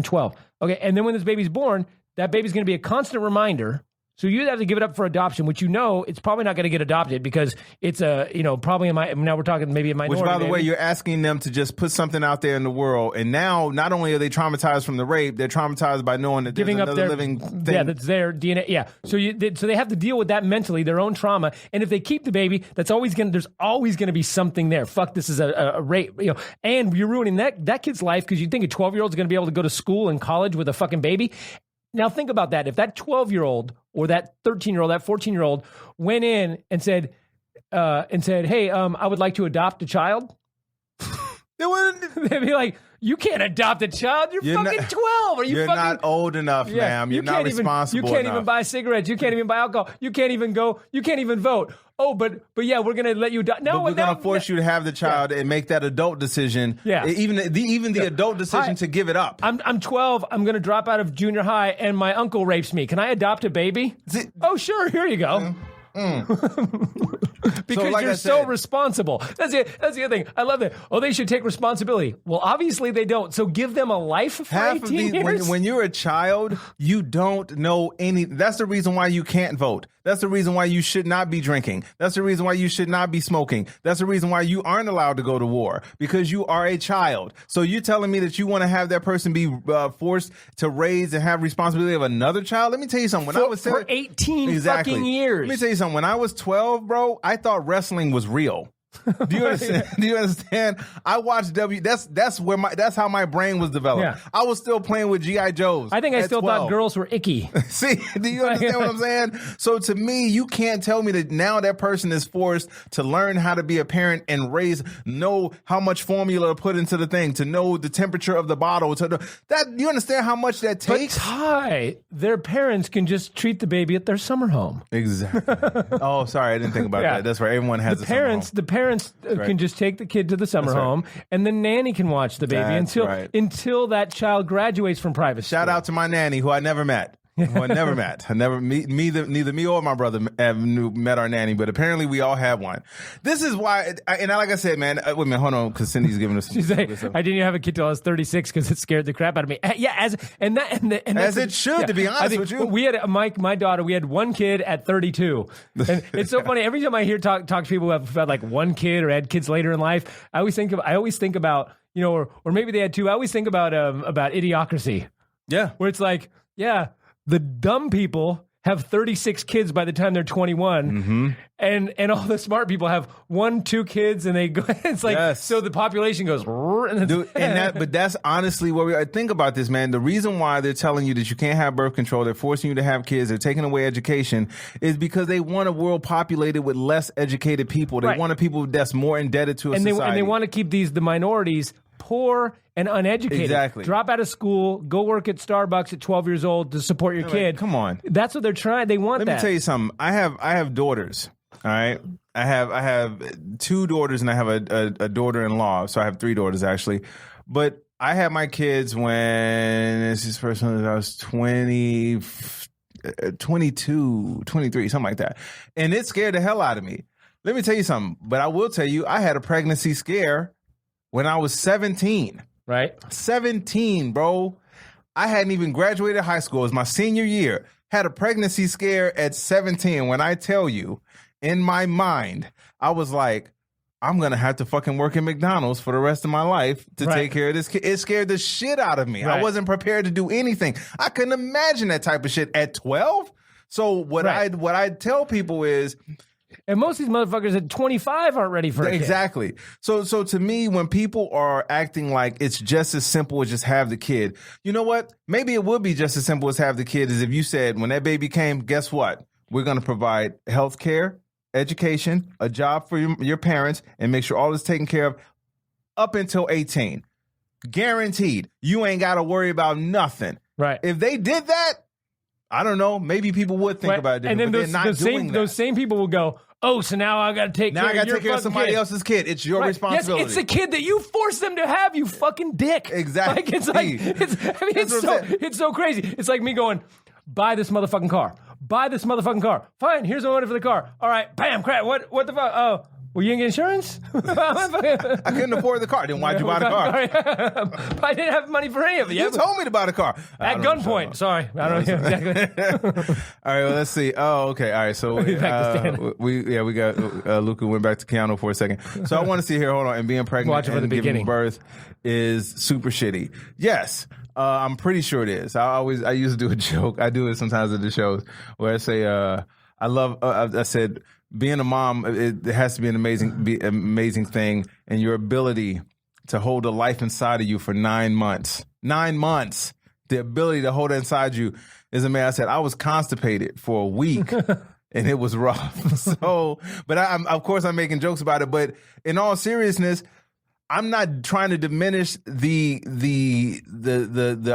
12. Okay, and then when this baby's born, that baby's going to be a constant reminder. So you have to give it up for adoption, which it's probably not going to get adopted because it's probably now we're talking maybe a minority. Which, by the way, you're asking them to just put something out there in the world, and now not only are they traumatized from the rape, they're traumatized by knowing that there's another living thing. Yeah, that's their DNA. Yeah, so they have to deal with that mentally, their own trauma, and if they keep the baby, there's always going to be something there. Fuck, this is a rape, and you're ruining that kid's life because you think a 12-year-old is going to be able to go to school and college with a fucking baby. Now think about that. If that 12-year-old or that 13-year-old, that 14-year-old went in and said, hey, I would like to adopt a child. They'd be like, you can't adopt a child. You're fucking 12. You're not old enough, ma'am. You're not responsible enough. You can't even buy cigarettes. You can't even buy alcohol. You can't even go. You can't even vote. Oh, but yeah, we're going to let you die. No, we're going to force you to have the child and make that adult decision. Yeah. Even the adult decision to give it up. I'm 12. I'm going to drop out of junior high and my uncle rapes me. Can I adopt a baby? Oh, sure. Here you go. Because you're so responsible. That's the other thing. I love that. Oh, they should take responsibility. Well, obviously they don't. So give them a life for 18 years. When you're a child, you don't know any. That's the reason why you can't vote. That's the reason why you should not be drinking. That's the reason why you should not be smoking. That's the reason why you aren't allowed to go to war, because you are a child. So you're telling me that you want to have that person be forced to raise and have responsibility of another child? Let me tell you something. When I was 18 fucking years. Let me tell you something. When I was 12, bro, I thought wrestling was real. Do you understand? Do you understand? I watched that's how my brain was developed. Yeah. I was still playing with G.I. Joes. I think I still 12. thought girls were icky. See, do you understand what I'm saying? So to me, you can't tell me that now that person is forced to learn how to be a parent and know how much formula to put into the thing, to know the temperature of the bottle. You understand how much that takes? But Ty, their parents can just treat the baby at their summer home. Exactly. Oh, sorry, I didn't think about that. That's right. Everyone has the parents. The parents can just take the kid to the summer home, and the nanny can watch the baby until that child graduates from private school. Shout out to my nanny, who I never met. Neither me or my brother have met our nanny, but apparently we all have one. This is why, like I said, man, wait a minute, hold on, because Cindy's giving us some. She's like, I didn't have a kid till I was 36 because it scared the crap out of me. Yeah, as it should, to be honest with you. We had my daughter. We had one kid at 32, and it's so funny. Every time I hear talk to people who have had like one kid or had kids later in life, I always think about or maybe they had two. I always think about Idiocracy. Yeah, where it's like, yeah. The dumb people have 36 kids by the time they're 21, and all the smart people have 1-2 kids, and they go. It's like so the population goes. But that's honestly what I think about this, man. The reason why they're telling you that you can't have birth control, they're forcing you to have kids, they're taking away education, is because they want a world populated with less educated people. They want a people that's more indebted to a society, and they want to keep the minorities poor and uneducated. Exactly. Drop out of school, go work at Starbucks at 12 years old to support your kid. Come on. That's what they're trying. They want that. Let me tell you something. I have daughters. All right. I have 2 daughters and I have a daughter-in-law. So I have 3 daughters actually. But I had my kids when I was 22, 23, something like that. And it scared the hell out of me. Let me tell you something. But I will tell you, I had a pregnancy scare when I was 17. Right? 17, bro. I hadn't even graduated high school. It was my senior year. Had a pregnancy scare at 17. When I tell you, in my mind, I was like, I'm going to have to fucking work at McDonald's for the rest of my life to take care of this kid. It scared the shit out of me. I wasn't prepared to do anything. I couldn't imagine that type of shit at 12. So what I tell people is, and most of these motherfuckers at 25 aren't ready for it. Exactly. So to me, when people are acting like it's just as simple as just have the kid, you know what? Maybe it would be just as simple as have the kid as if you said, when that baby came, guess what? We're going to provide health care, education, a job for your parents, and make sure all is taken care of up until 18. Guaranteed. You ain't got to worry about nothing. Right. If they did that, I don't know. Maybe people would think about it. And then those same people will go, oh, so now I got to take care of somebody else's kid. It's your responsibility. Yes, it's the kid that you forced them to have, you fucking dick. Exactly. It's so crazy. It's like me going, buy this motherfucking car. Buy this motherfucking car. Fine, here's my money for the car. All right, bam, crap. What the fuck? Oh, well, you didn't get insurance? I couldn't afford the car. Then why'd you buy the car? I didn't have money for any of it. You told me to buy the car. At gunpoint. Sorry. I don't know exactly. All right, well, let's see. Oh, okay. All right, so we got Luca went back to Keanu for a second. So I want to see here, hold on, and being pregnant and giving birth is super shitty. Yes. I'm pretty sure it is. I used to do a joke. I do it sometimes at the shows where I say, I said, being a mom, it has to be an amazing thing, and your ability to hold a life inside of you for 9 months. 9 months. The ability to hold it inside you is amazing. I said, I was constipated for a week. And it was rough. So, but of course I'm making jokes about it. But in all seriousness, I'm not trying to diminish the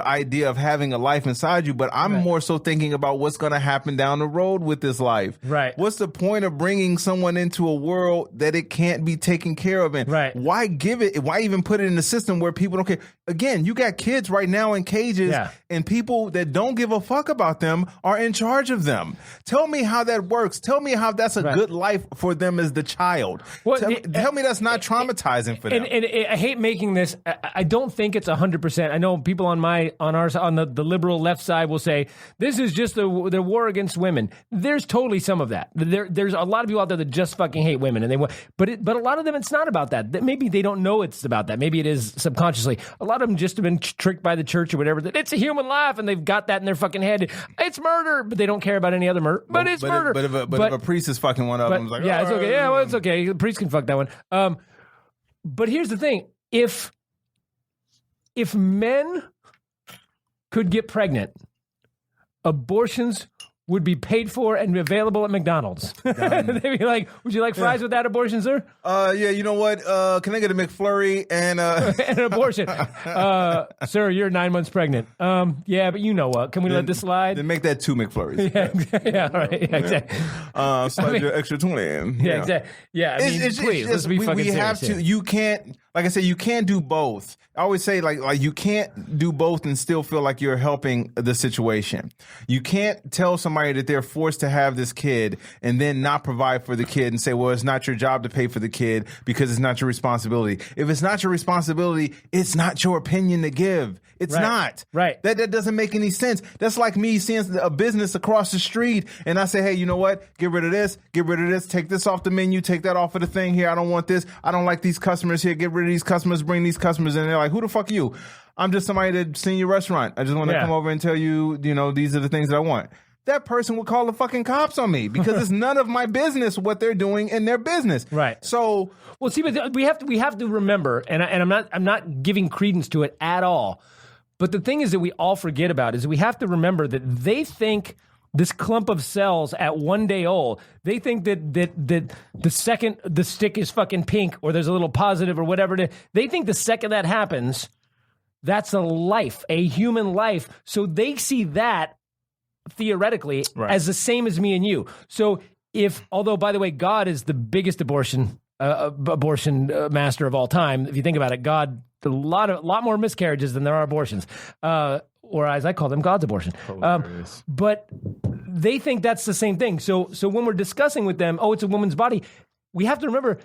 idea of having a life inside you, but I'm more so thinking about what's going to happen down the road with this life. Right. What's the point of bringing someone into a world that it can't be taken care of in? Right. Why give it? Why even put it in a system where people don't care? Again, you got kids right now in cages, and people that don't give a fuck about them are in charge of them. Tell me how that works. Tell me how that's a good life for them as the child. Well, tell me that's not traumatizing for them. And I hate making this. I don't think it's 100%. I know people on the liberal left side will say this is just the war against women. There's totally some of that. There's a lot of people out there that just fucking hate women, and but a lot of them it's not about that. Maybe they don't know it's about that. Maybe it is subconsciously. A lot of them just have been tricked by the church or whatever. That it's a human life, and they've got that in their fucking head. It's murder, but they don't care about any other murder. But it's murder. If a priest is fucking one of them, it's like, yeah, it's okay. Yeah, well, it's okay. The priest can fuck that one. But here's the thing: if men could get pregnant, abortions would be paid for and available at McDonald's. They'd be like, would you like fries with that abortion, sir? Yeah, you know what? Can I get a McFlurry and and an abortion? Sir, you're 9 months pregnant. Yeah, but you know what? Can we let this slide? Then make that 2 McFlurries. Yeah, all right. Yeah, exactly. Slide your extra 20. Yeah, exactly. Yeah, I mean, please, let's be fucking serious. We have to, you can't, like I said, you can't do both. I always say like you can't do both and still feel like you're helping the situation. You can't tell somebody that they're forced to have this kid and then not provide for the kid and say, well, it's not your job to pay for the kid because it's not your responsibility. If it's not your responsibility, it's not your opinion to give. It's not. Right. That doesn't make any sense. That's like me seeing a business across the street and I say, hey, you know what? Get rid of this. Get rid of this. Take this off the menu. Take that off of the thing here. I don't want this. I don't like these customers here. Get rid of these customers. Bring these customers in. They're like, who the fuck are you? I'm just somebody that's seen your restaurant. I just want to come over and tell you, you know, these are the things that I want. That person would call the fucking cops on me because it's none of my business what they're doing in their business. Right. So, well, see, but we have to remember, and I'm not giving credence to it at all. But the thing is that we all forget about is we have to remember that they think this clump of cells at 1 day old, they think that the second the stick is fucking pink or there's a little positive or whatever it is, they think the second that happens, that's a life, a human life. So they see that theoretically as the same as me and you. So although by the way, God is the biggest abortion master of all time. If you think about it, God, a lot more miscarriages than there are abortions. Or as I call them, God's abortion. But they think that's the same thing. So when we're discussing with them, oh, it's a woman's body, we have to remember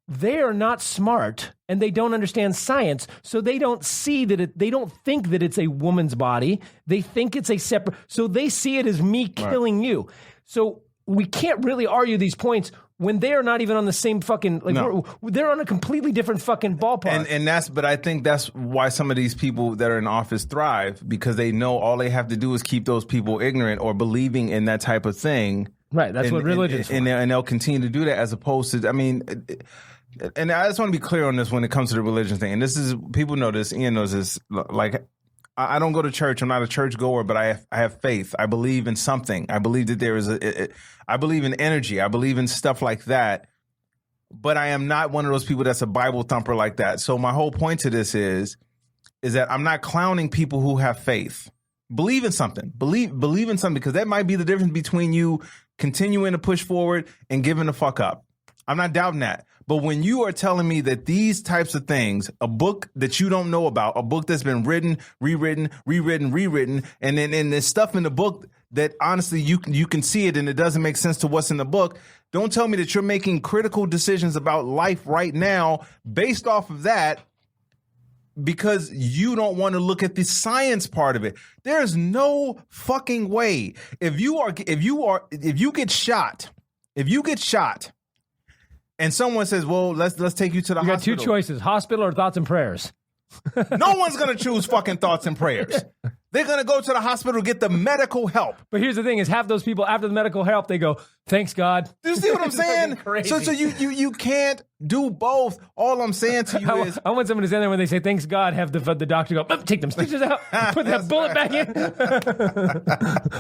they are not smart and they don't understand science. So they don't see that they don't think that it's a woman's body. They think it's a separate, so they see it as me killing you. So we can't really argue these points when they are not even on the same fucking, they're on a completely different fucking ballpark. And but I think that's why some of these people that are in office thrive, because they know all they have to do is keep those people ignorant or believing in that type of thing. Right, that's what religion is. And they'll continue to do that as opposed to, I mean, and I just want to be clear on this when it comes to the religion thing. And this is, people know this, Ian knows this, like, I don't go to church. I'm not a church goer, but I have faith. I believe in something. I believe that there is I believe in energy. I believe in stuff like that. But I am not one of those people that's a Bible thumper like that. So my whole point to this is that I'm not clowning people who have faith. Believe in something. Believe in something, because that might be the difference between you continuing to push forward and giving the fuck up. I'm not doubting that. But when you are telling me that these types of things, a book that you don't know about, a book that's been written, rewritten, and then there's stuff in the book that honestly you can see it and it doesn't make sense to what's in the book, don't tell me that you're making critical decisions about life right now based off of that because you don't want to look at the science part of it. There's no fucking way. If you get shot, and someone says, well, let's take you to the hospital. You got two choices, hospital or thoughts and prayers. No one's going to choose fucking thoughts and prayers. They're going to go to the hospital, get the medical help. But here's the thing is half those people after the medical help, they go, thanks God. Do you see what I'm saying? So you can't do both. All I'm saying to you is. I want someone to stand there when they say thanks God, have the doctor go, take them stitches out, put that bullet back in.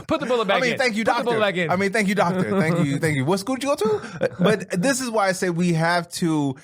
Put the bullet back in. Thank you, doctor. Put the bullet back in. Thank you, doctor. Thank you. What school did you go to? But this is why I say we have to.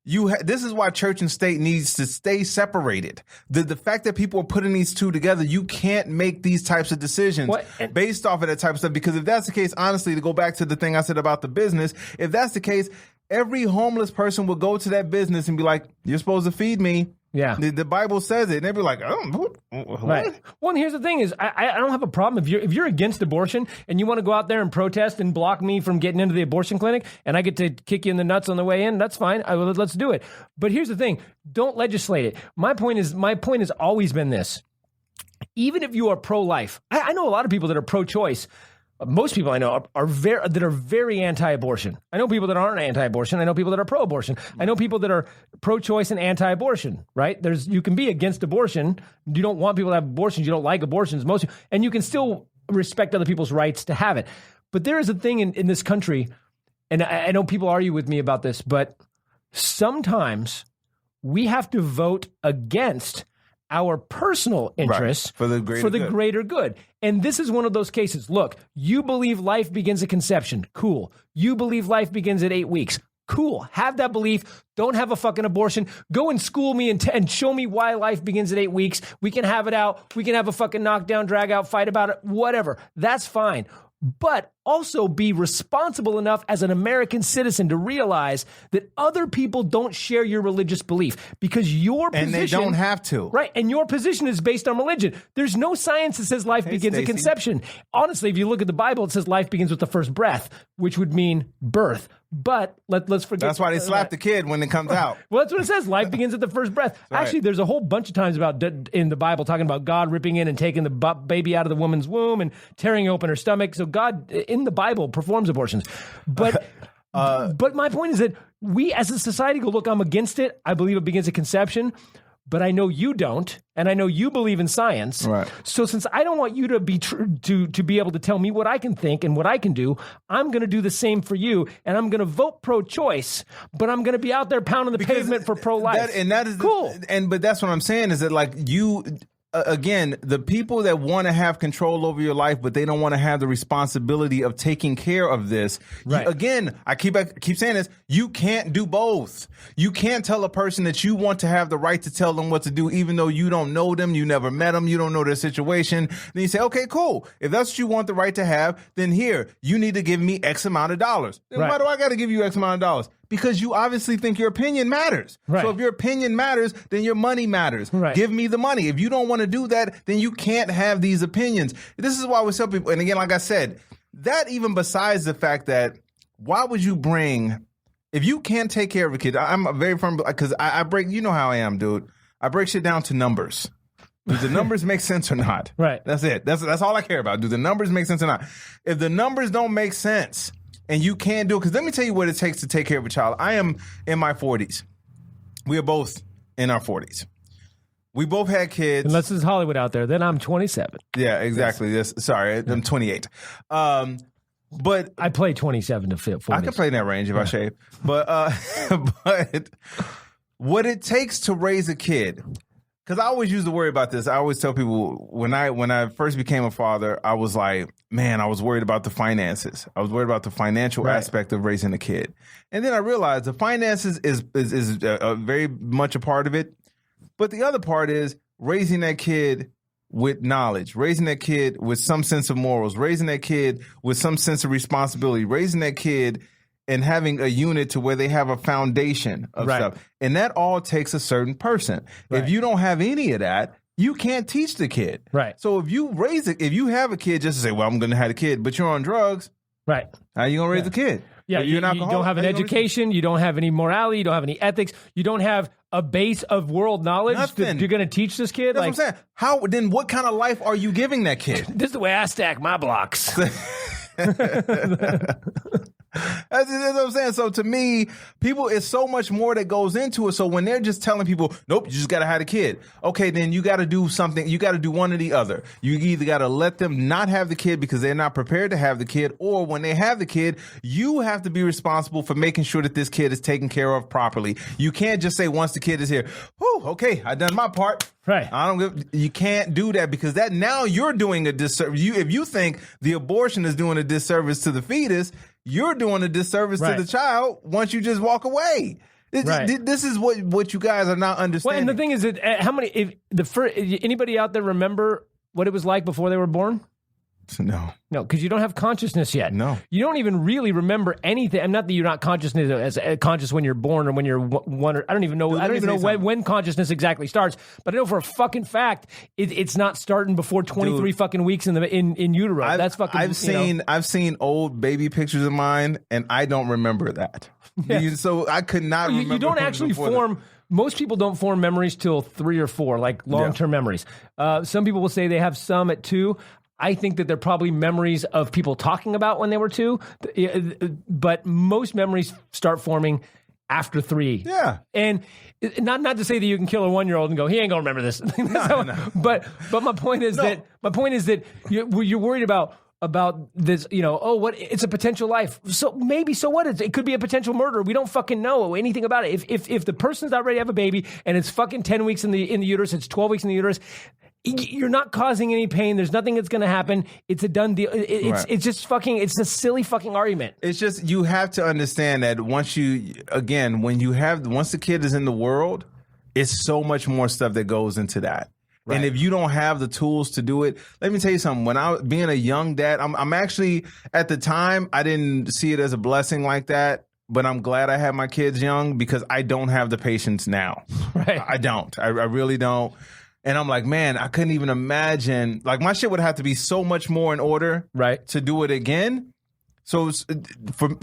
This is why church and state needs to stay separated. The fact that people are putting these two together, you can't make these types of decisions based off of that type of stuff. Because if that's the case, honestly, to go back to the thing I said about the business, if that's the case, every homeless person will go to that business and be like, you're supposed to feed me. Yeah. The Bible says it. And they'd be like, what? Right. Well, and here's the thing is I don't have a problem if you're against abortion and you want to go out there and protest and block me from getting into the abortion clinic and I get to kick you in the nuts on the way in, that's fine. Let's do it. But here's the thing. Don't legislate it. My point has always been this. Even if you are pro-life, I know a lot of people that are pro-choice. most people I know are very anti-abortion. I know people that aren't anti-abortion. I know people that are pro-abortion. I know people that are pro-choice and anti-abortion, right? You can be against abortion. You don't want people to have abortions. You don't like abortions. And you can still respect other people's rights to have it. But there is a thing in this country, and I know people argue with me about this, but sometimes we have to vote against our personal interests for the greater good. And this is one of those cases. Look, you believe life begins at conception. Cool. You believe life begins at 8 weeks. Cool. Have that belief. Don't have a fucking abortion. Go and school me and show me why life begins at 8 weeks. We can have it out. We can have a fucking knockdown, drag out, fight about it, whatever. That's fine. But also be responsible enough as an American citizen to realize that other people don't share your religious belief because your position... And they don't have to. Right, and your position is based on religion. There's no science that says life begins at conception. Honestly, if you look at the Bible, it says life begins with the first breath, which would mean birth. But let's forget... That's why they slap the kid when it comes out. Well, that's what it says. Life begins at the first breath. Actually, there's a whole bunch of times in the Bible talking about God ripping in and taking the baby out of the woman's womb and tearing open her stomach. So God, in the Bible, performs abortions. But my point is that we as a society go, look, I'm against it. I believe it begins at conception. But I know you don't, and I know you believe in science. Right. So since I don't want you to be to be able to tell me what I can think and what I can do, I'm going to do the same for you, and I'm going to vote pro-choice, but I'm going to be out there pounding the pavement for pro-life. That is cool. But that's what I'm saying is that like you. Again, the people that want to have control over your life, but they don't want to have the responsibility of taking care of this. Right. Again, I keep saying this. You can't do both. You can't tell a person that you want to have the right to tell them what to do, even though you don't know them, you never met them, you don't know their situation. Then you say, okay, cool. If that's what you want the right to have, then here, you need to give me X amount of dollars. Then why do I got to give you X amount of dollars? Because you obviously think your opinion matters. Right. So if your opinion matters, then your money matters. Right. Give me the money. If you don't want to do that, then you can't have these opinions. This is why we tell people, and again, like I said, that even besides the fact that why would you bring, if you can't take care of a kid, I'm a very firm, because I break, you know how I am, dude. I break shit down to numbers. Do the numbers make sense or not? Right. That's it. That's all I care about. Do the numbers make sense or not? If the numbers don't make sense, and you can't do it, because let me tell you what it takes to take care of a child. I am in my 40s. We are both in our 40s. We both had kids. Unless there's Hollywood out there, then I'm 27. Yeah, exactly. Yes. Sorry, I'm 28. But I play 27 to 40. I could play in that range if I shave. But but what it takes to raise a kid. Because I always used to worry about this. I always tell people when I first became a father, I was like, man, I was worried about the finances. I was worried about the financial aspect of raising a kid. And then I realized the finances is very much a part of it. But the other part is raising that kid with knowledge, raising that kid with some sense of morals, raising that kid with some sense of responsibility, raising that kid and having a unit to where they have a foundation of stuff. And that all takes a certain person. If you don't have any of that, you can't teach the kid. Right. So if you have a kid just to say, well, I'm going to have a kid, but you're on drugs. Right. How are you going to raise a kid? Yeah, you don't have an education. You don't have any morality. You don't have any ethics. You don't have a base of world knowledge that you're going to teach this kid. That's what I'm saying. What kind of life are you giving that kid? This is the way I stack my blocks. That's what I'm saying. So to me, people, it's so much more that goes into it. So when they're just telling people, nope, you just got to have a kid. Okay, then you got to do something. You got to do one or the other. You either got to let them not have the kid because they're not prepared to have the kid, or when they have the kid, you have to be responsible for making sure that this kid is taken care of properly. You can't just say once the kid is here, whew, okay, I done my part. Right. You can't do that, because that now you're doing a disservice. If you think the abortion is doing a disservice to the fetus, you're doing a disservice to the child once you just walk away. This is what you guys are not understanding. Well, and the thing is that anybody out there remember what it was like before they were born? No, because you don't have consciousness yet. No, you don't even really remember anything. I'm not that you're not conscious when you're born or when you're one. I don't even know. Dude, I don't even know when consciousness exactly starts. But I know for a fucking fact it's not starting before 23 fucking weeks in utero. I've seen old baby pictures of mine, and I don't remember that. Yeah. So I could not remember. You don't actually form. Most people don't form memories till 3 or 4, like long-term memories. Some people will say they have some at 2. I think that they're probably memories of people talking about when they were 2, but most memories start forming after 3. Yeah. And not to say that you can kill a 1-year-old and go, he ain't gonna remember this. No. But my point is that you're worried about this, what, it's a potential life. So maybe, so what? It could be a potential murder. We don't fucking know anything about it. If the person's not ready to have a baby and it's fucking 10 weeks in the uterus, it's 12 weeks in the uterus, you're not causing any pain. There's nothing that's going to happen. It's a done deal. It's just fucking, it's a silly fucking argument. It's just, you have to understand that once the kid is in the world, it's so much more stuff that goes into that. Right. And if you don't have the tools to do it, let me tell you something. When being a young dad, I'm actually, at the time, I didn't see it as a blessing like that, but I'm glad I had my kids young because I don't have the patience now. Right. I don't. I really don't. And I'm like, man, I couldn't even imagine. Like, my shit would have to be so much more in order, right, to do it again. So,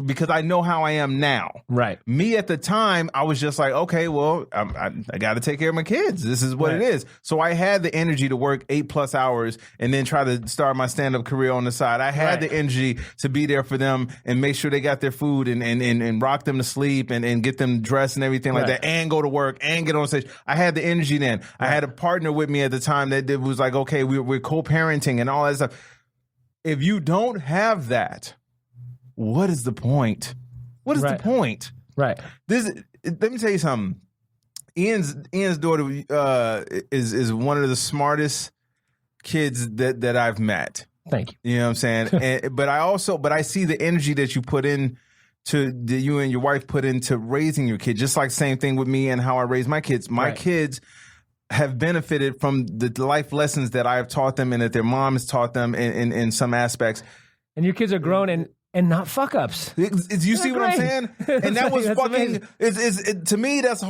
because I know how I am now. Right. Me at the time, I was just like, okay, well, I got to take care of my kids. This is what it is. So I had the energy to work 8+ hours and then try to start my stand-up career on the side. I had the energy to be there for them and make sure they got their food and rock them to sleep and get them dressed and everything like that, and go to work and get on stage. I had the energy then. I had a partner with me at the time that was like, okay, we're co-parenting and all that stuff. If you don't have that, what is the point? What is the point? Right. Let me tell you something. Ian's daughter is one of the smartest kids that I've met. Thank you. You know what I'm saying? But I see the energy that you put in that you and your wife put into raising your kid. Just like same thing with me and how I raise my kids. My kids have benefited from the life lessons that I've taught them and that their mom has taught them in some aspects. And your kids are grown and not fuck ups. You see what I'm saying? And that was fucking. To me, it was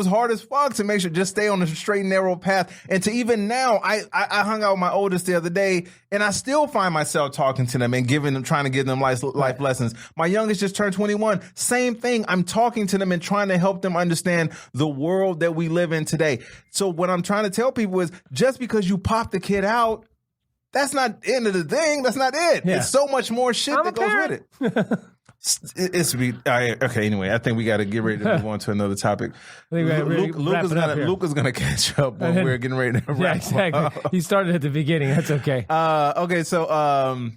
hard as fuck to make sure just stay on the straight and narrow path. And to even now, I hung out with my oldest the other day, and I still find myself talking to them and trying to give them life lessons. My youngest just turned 21. Same thing. I'm talking to them and trying to help them understand the world that we live in today. So what I'm trying to tell people is, just because you pop the kid out, that's not the end of the thing. That's not it. Yeah. It's so much more shit that goes with it. Okay, anyway, I think we got to get ready to move on to another topic. Luca's going to catch up when we're getting ready to wrap. Yeah, exactly. Up. He started at the beginning. That's okay. Okay, so...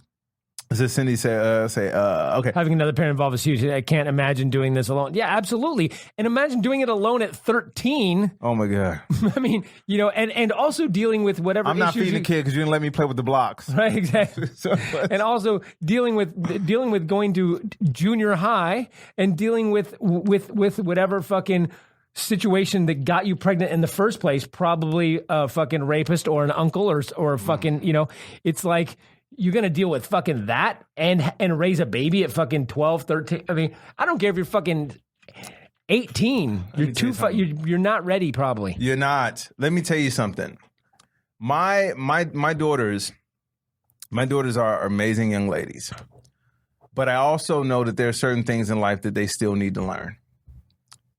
Cindy okay. Having another parent involved is huge. I can't imagine doing this alone. Yeah, absolutely. And imagine doing it alone at 13. Oh my God. I mean, and also dealing with whatever I'm not feeding the kid because you didn't let me play with the blocks. Right, exactly. And also dealing with going to junior high and dealing with whatever fucking situation that got you pregnant in the first place, probably a fucking rapist or an uncle or a fucking, it's like, you're going to deal with fucking that and raise a baby at fucking 12, 13. I mean, I don't care if you're fucking 18. You're not ready, probably. You're not. Let me tell you something. My daughters are amazing young ladies. But I also know that there are certain things in life that they still need to learn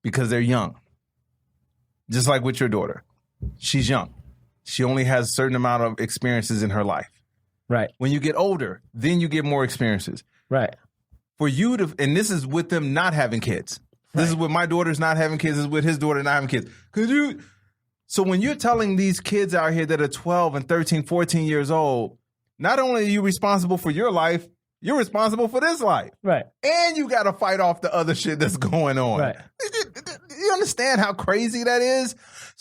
because they're young. Just like with your daughter. She's young. She only has a certain amount of experiences in her life. Right. When you get older, then you get more experiences. Right. For you to, and this is with them not having kids. This is with my daughter's not having kids. This is with his daughter not having kids. So when you're telling these kids out here that are 12 and 13, 14 years old, not only are you responsible for your life, you're responsible for this life. Right. And you got to fight off the other shit that's going on. Right. You understand how crazy that is?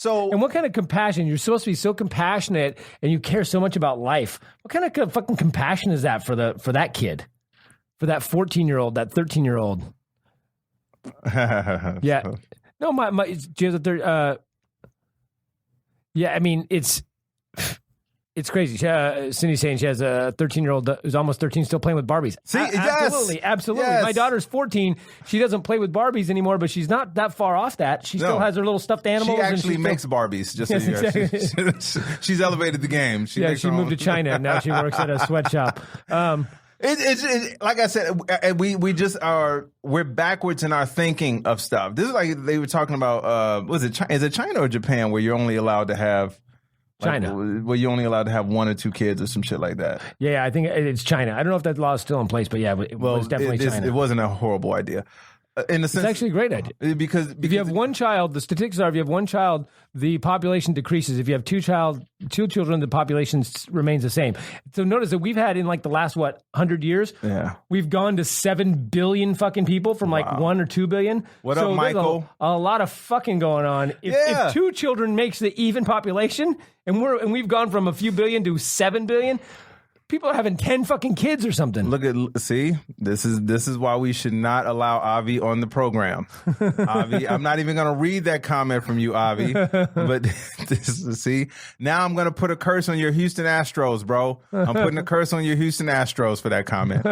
And what kind of compassion? You're supposed to be so compassionate and you care so much about life. What kind of fucking compassion is that for that kid? For that 14-year-old, that 13-year-old? Yeah. No, she has a third. Yeah, I mean, it's crazy. Cindy's saying she has a 13-year-old who's almost 13 still playing with Barbies. See, absolutely. Yes. My daughter's 14. She doesn't play with Barbies anymore, but she's not that far off that. She still has her little stuffed animals. She actually makes Barbies. Just yes, so you know. Exactly. She's elevated the game. She moved to China and now she works at a sweatshop. It's like I said, we're backwards in our thinking of stuff. This is like they were talking about. Is it China or Japan where you're only allowed to have China. Well, you're only allowed to have 1 or 2 kids or some shit like that. Yeah, I think it's China. I don't know if that law is still in place, but yeah, it was definitely China. It wasn't a horrible idea. In the sense, it's actually a great idea. Because if you have one child, the statistics are if you have one child, the population decreases. If you have two children, the population remains the same. So notice that we've had in like the last 100 years, we've gone to 7 billion fucking people from like 1 or 2 billion. What up, Michael? A lot of fucking going on. If 2 children makes the even population, and we've gone from a few billion to 7 billion. People are having 10 fucking kids or something. See, this is why we should not allow Avi on the program. Avi, I'm not even going to read that comment from you, Avi. But see, now I'm going to put a curse on your Houston Astros, bro. I'm putting a curse on your Houston Astros for that comment.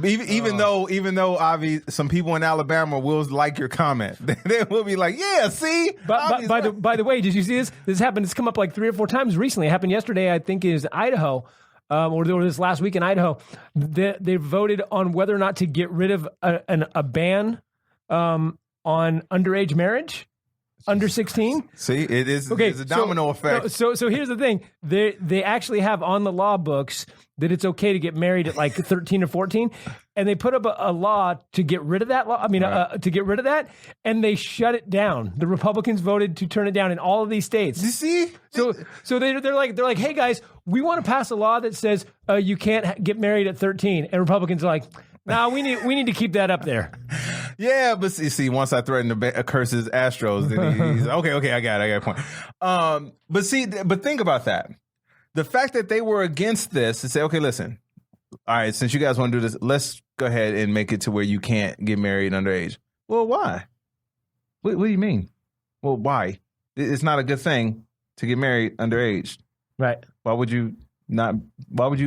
Even though Avi, some people in Alabama will like your comment. They will be like, yeah, see. But by the way, did you see this? This happened. It's come up like 3 or 4 times recently. It happened yesterday, I think, is Idaho. Or this last week in Idaho, they voted on whether or not to get rid of a ban on underage marriage, under 16. See, it is it's a domino effect. So here's the thing: they actually have on the law books that it's okay to get married at like 13 or 14, and they put up a law to get rid of that law. I mean, to get rid of that, and they shut it down. The Republicans voted to turn it down in all of these states. You see? So they're like, hey guys, we want to pass a law that says you can't get married at 13, and Republicans are like, no, we need to keep that up there. Yeah, but see, once I threatened to curse his Astros, then he's okay. I got a point. But think about that. The fact that they were against this and say, okay, listen, all right, since you guys want to do this, let's go ahead and make it to where you can't get married underage. Well, why? What do you mean? Well, why? It's not a good thing to get married underage. Right. Why would you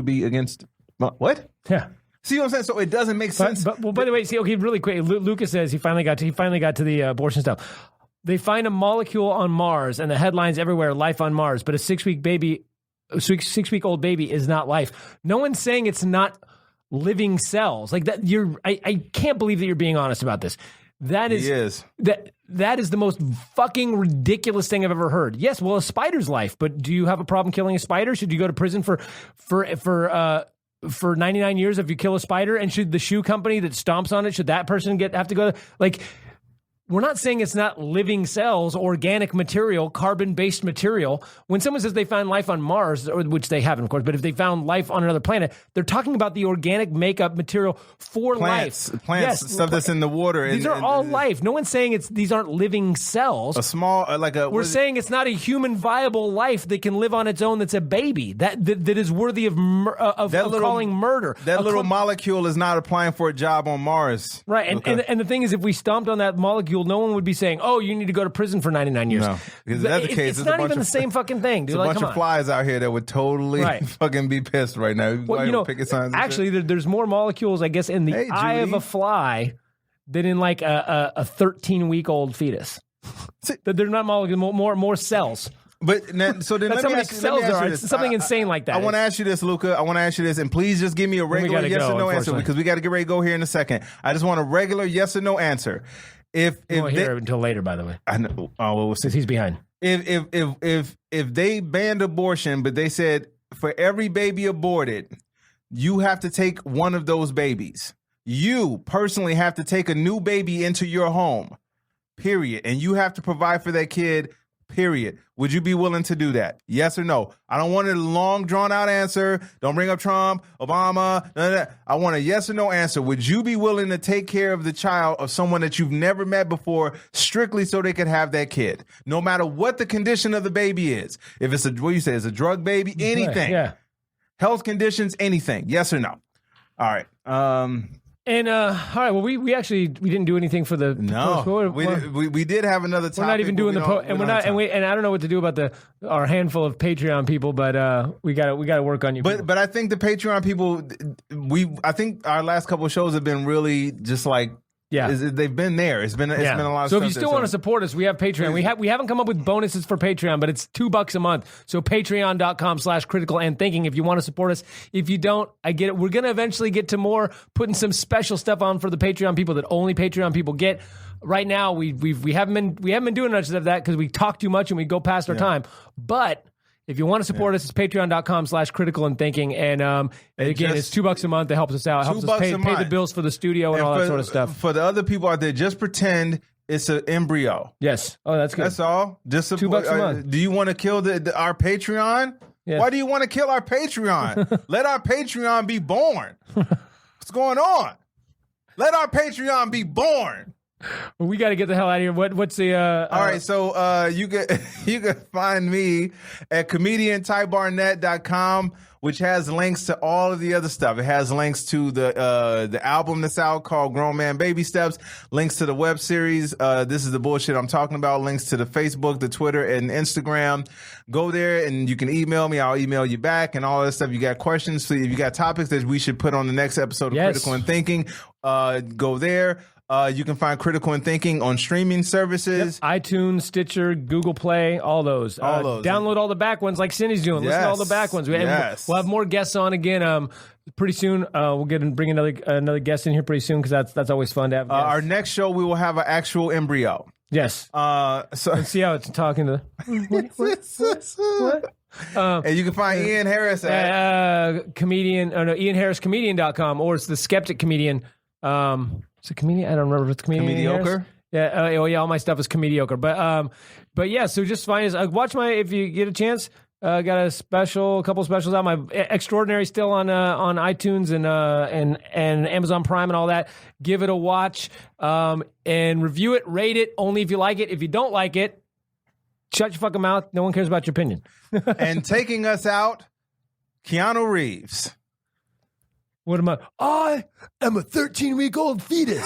be against what? Yeah. See what I'm saying? So it doesn't make sense. But by the way, really quick, Lucas says he finally got to the abortion stuff. They find a molecule on Mars, and the headlines everywhere: life on Mars. But a 6-week-old baby is not life. No one's saying it's not living cells like that. I can't believe that you're being honest about this. That is the most fucking ridiculous thing I've ever heard. Yes, well, a spider's life, but do you have a problem killing a spider? Should you go to prison for 99 years if you kill a spider? And should the shoe company that stomps on it, should that person have to go to, like, we're not saying it's not living cells, organic material, carbon-based material. When someone says they found life on Mars, which they haven't, of course, but if they found life on another planet, they're talking about the organic makeup material for plants, life. Plants, stuff that's in the water. These are all life. No one's saying these aren't living cells. A small, we're saying it's not a human viable life that can live on its own. That's a baby that is worthy of calling murder. That little molecule is not applying for a job on Mars, right? And the thing is, if we stomped on that molecule, no one would be saying, "Oh, you need to go to prison for 99 years." No, because that's the case. It's not even the same fucking thing, dude. There's a bunch of flies out here that would totally fucking be pissed right now. Well, actually, there's more molecules, I guess, in the eye of a fly than in like a 13-week-old fetus. They're not molecules, more cells. But so then that's let me ask you this. It's something insane like that. I want to ask you this, Luca. I want to ask you this, and please just give me a regular yes or no answer, because we got to get ready to go here in a second. I just want a regular yes or no answer. If won't hear it until later, by the way. I know. Oh, well, since he's behind. If they banned abortion, but they said for every baby aborted, you have to take one of those babies. You personally have to take a new baby into your home. Period. And you have to provide for that kid. Period. Would you be willing to do that? Yes or no? I don't want a long, drawn-out answer. Don't bring up Trump, Obama. None of that. I want a yes or no answer. Would you be willing to take care of the child of someone that you've never met before, strictly so they could have that kid? No matter what the condition of the baby is. If it's it's a drug baby, anything. Yeah. Health conditions, anything. Yes or no? All right. And all right, well, we didn't do anything for the we did have another topic. We're not even doing the post, and I don't know what to do about our handful of Patreon people, but we got to work on you. But I think the Patreon people, I think our last couple of shows have been really just like. Yeah, they've been there. It's been a lot of stuff. So if you still want to support us, we have Patreon. We haven't come up with bonuses for Patreon, but it's $2 a month. So patreon.com/critical and thinking if you want to support us. If you don't, I get it. We're going to eventually get to more putting some special stuff on for the Patreon people that only Patreon people get. Right now, we haven't been doing much of that because we talk too much and we go past our time. But If you want to support us, it's patreon.com/critical and thinking. And again, it's $2 a month. It helps us out. It helps us pay the bills for the studio and all that sort of stuff. For the other people out there, just pretend it's an embryo. Yes. Oh, that's good. That's all. Just support, $2 a month. Do you want to kill our Patreon? Yes. Why do you want to kill our Patreon? Let our Patreon be born. What's going on? Let our Patreon be born. We got to get the hell out of here. What's the? All right, so you can find me at comediantybarnett.com, which has links to all of the other stuff. It has links to the album that's out called Grown Man Baby Steps, links to the web series. This is the bullshit I'm talking about. Links to the Facebook, the Twitter, and Instagram. Go there and you can email me. I'll email you back and all that stuff. You got questions? So if you got topics that we should put on the next episode of Critical and Thinking, go there. You can find Critical and Thinking on streaming services. Yep. iTunes, Stitcher, Google Play, all those. Download all the back ones like Cindy's doing. Listen to all the back ones. We'll have more guests on again pretty soon. We'll bring another guest in here pretty soon because that's always fun to have guests. Our next show, we will have an actual embryo. Yes. So let's see how it's talking to what? And you can find Ian Harris at comedian. IanHarrisComedian.com, or it's the Skeptic Comedian. It's a comedian. I don't remember if it's comedian. Mediocre. Yeah. All my stuff is comediocre. But yeah. So just find us. Watch if you get a chance. Got a couple specials out. My Extraordinary still on iTunes and Amazon Prime and all that. Give it a watch. And review it, rate it. Only if you like it. If you don't like it, shut your fucking mouth. No one cares about your opinion. And taking us out, Keanu Reeves. What am I? I am a 13-week-old fetus.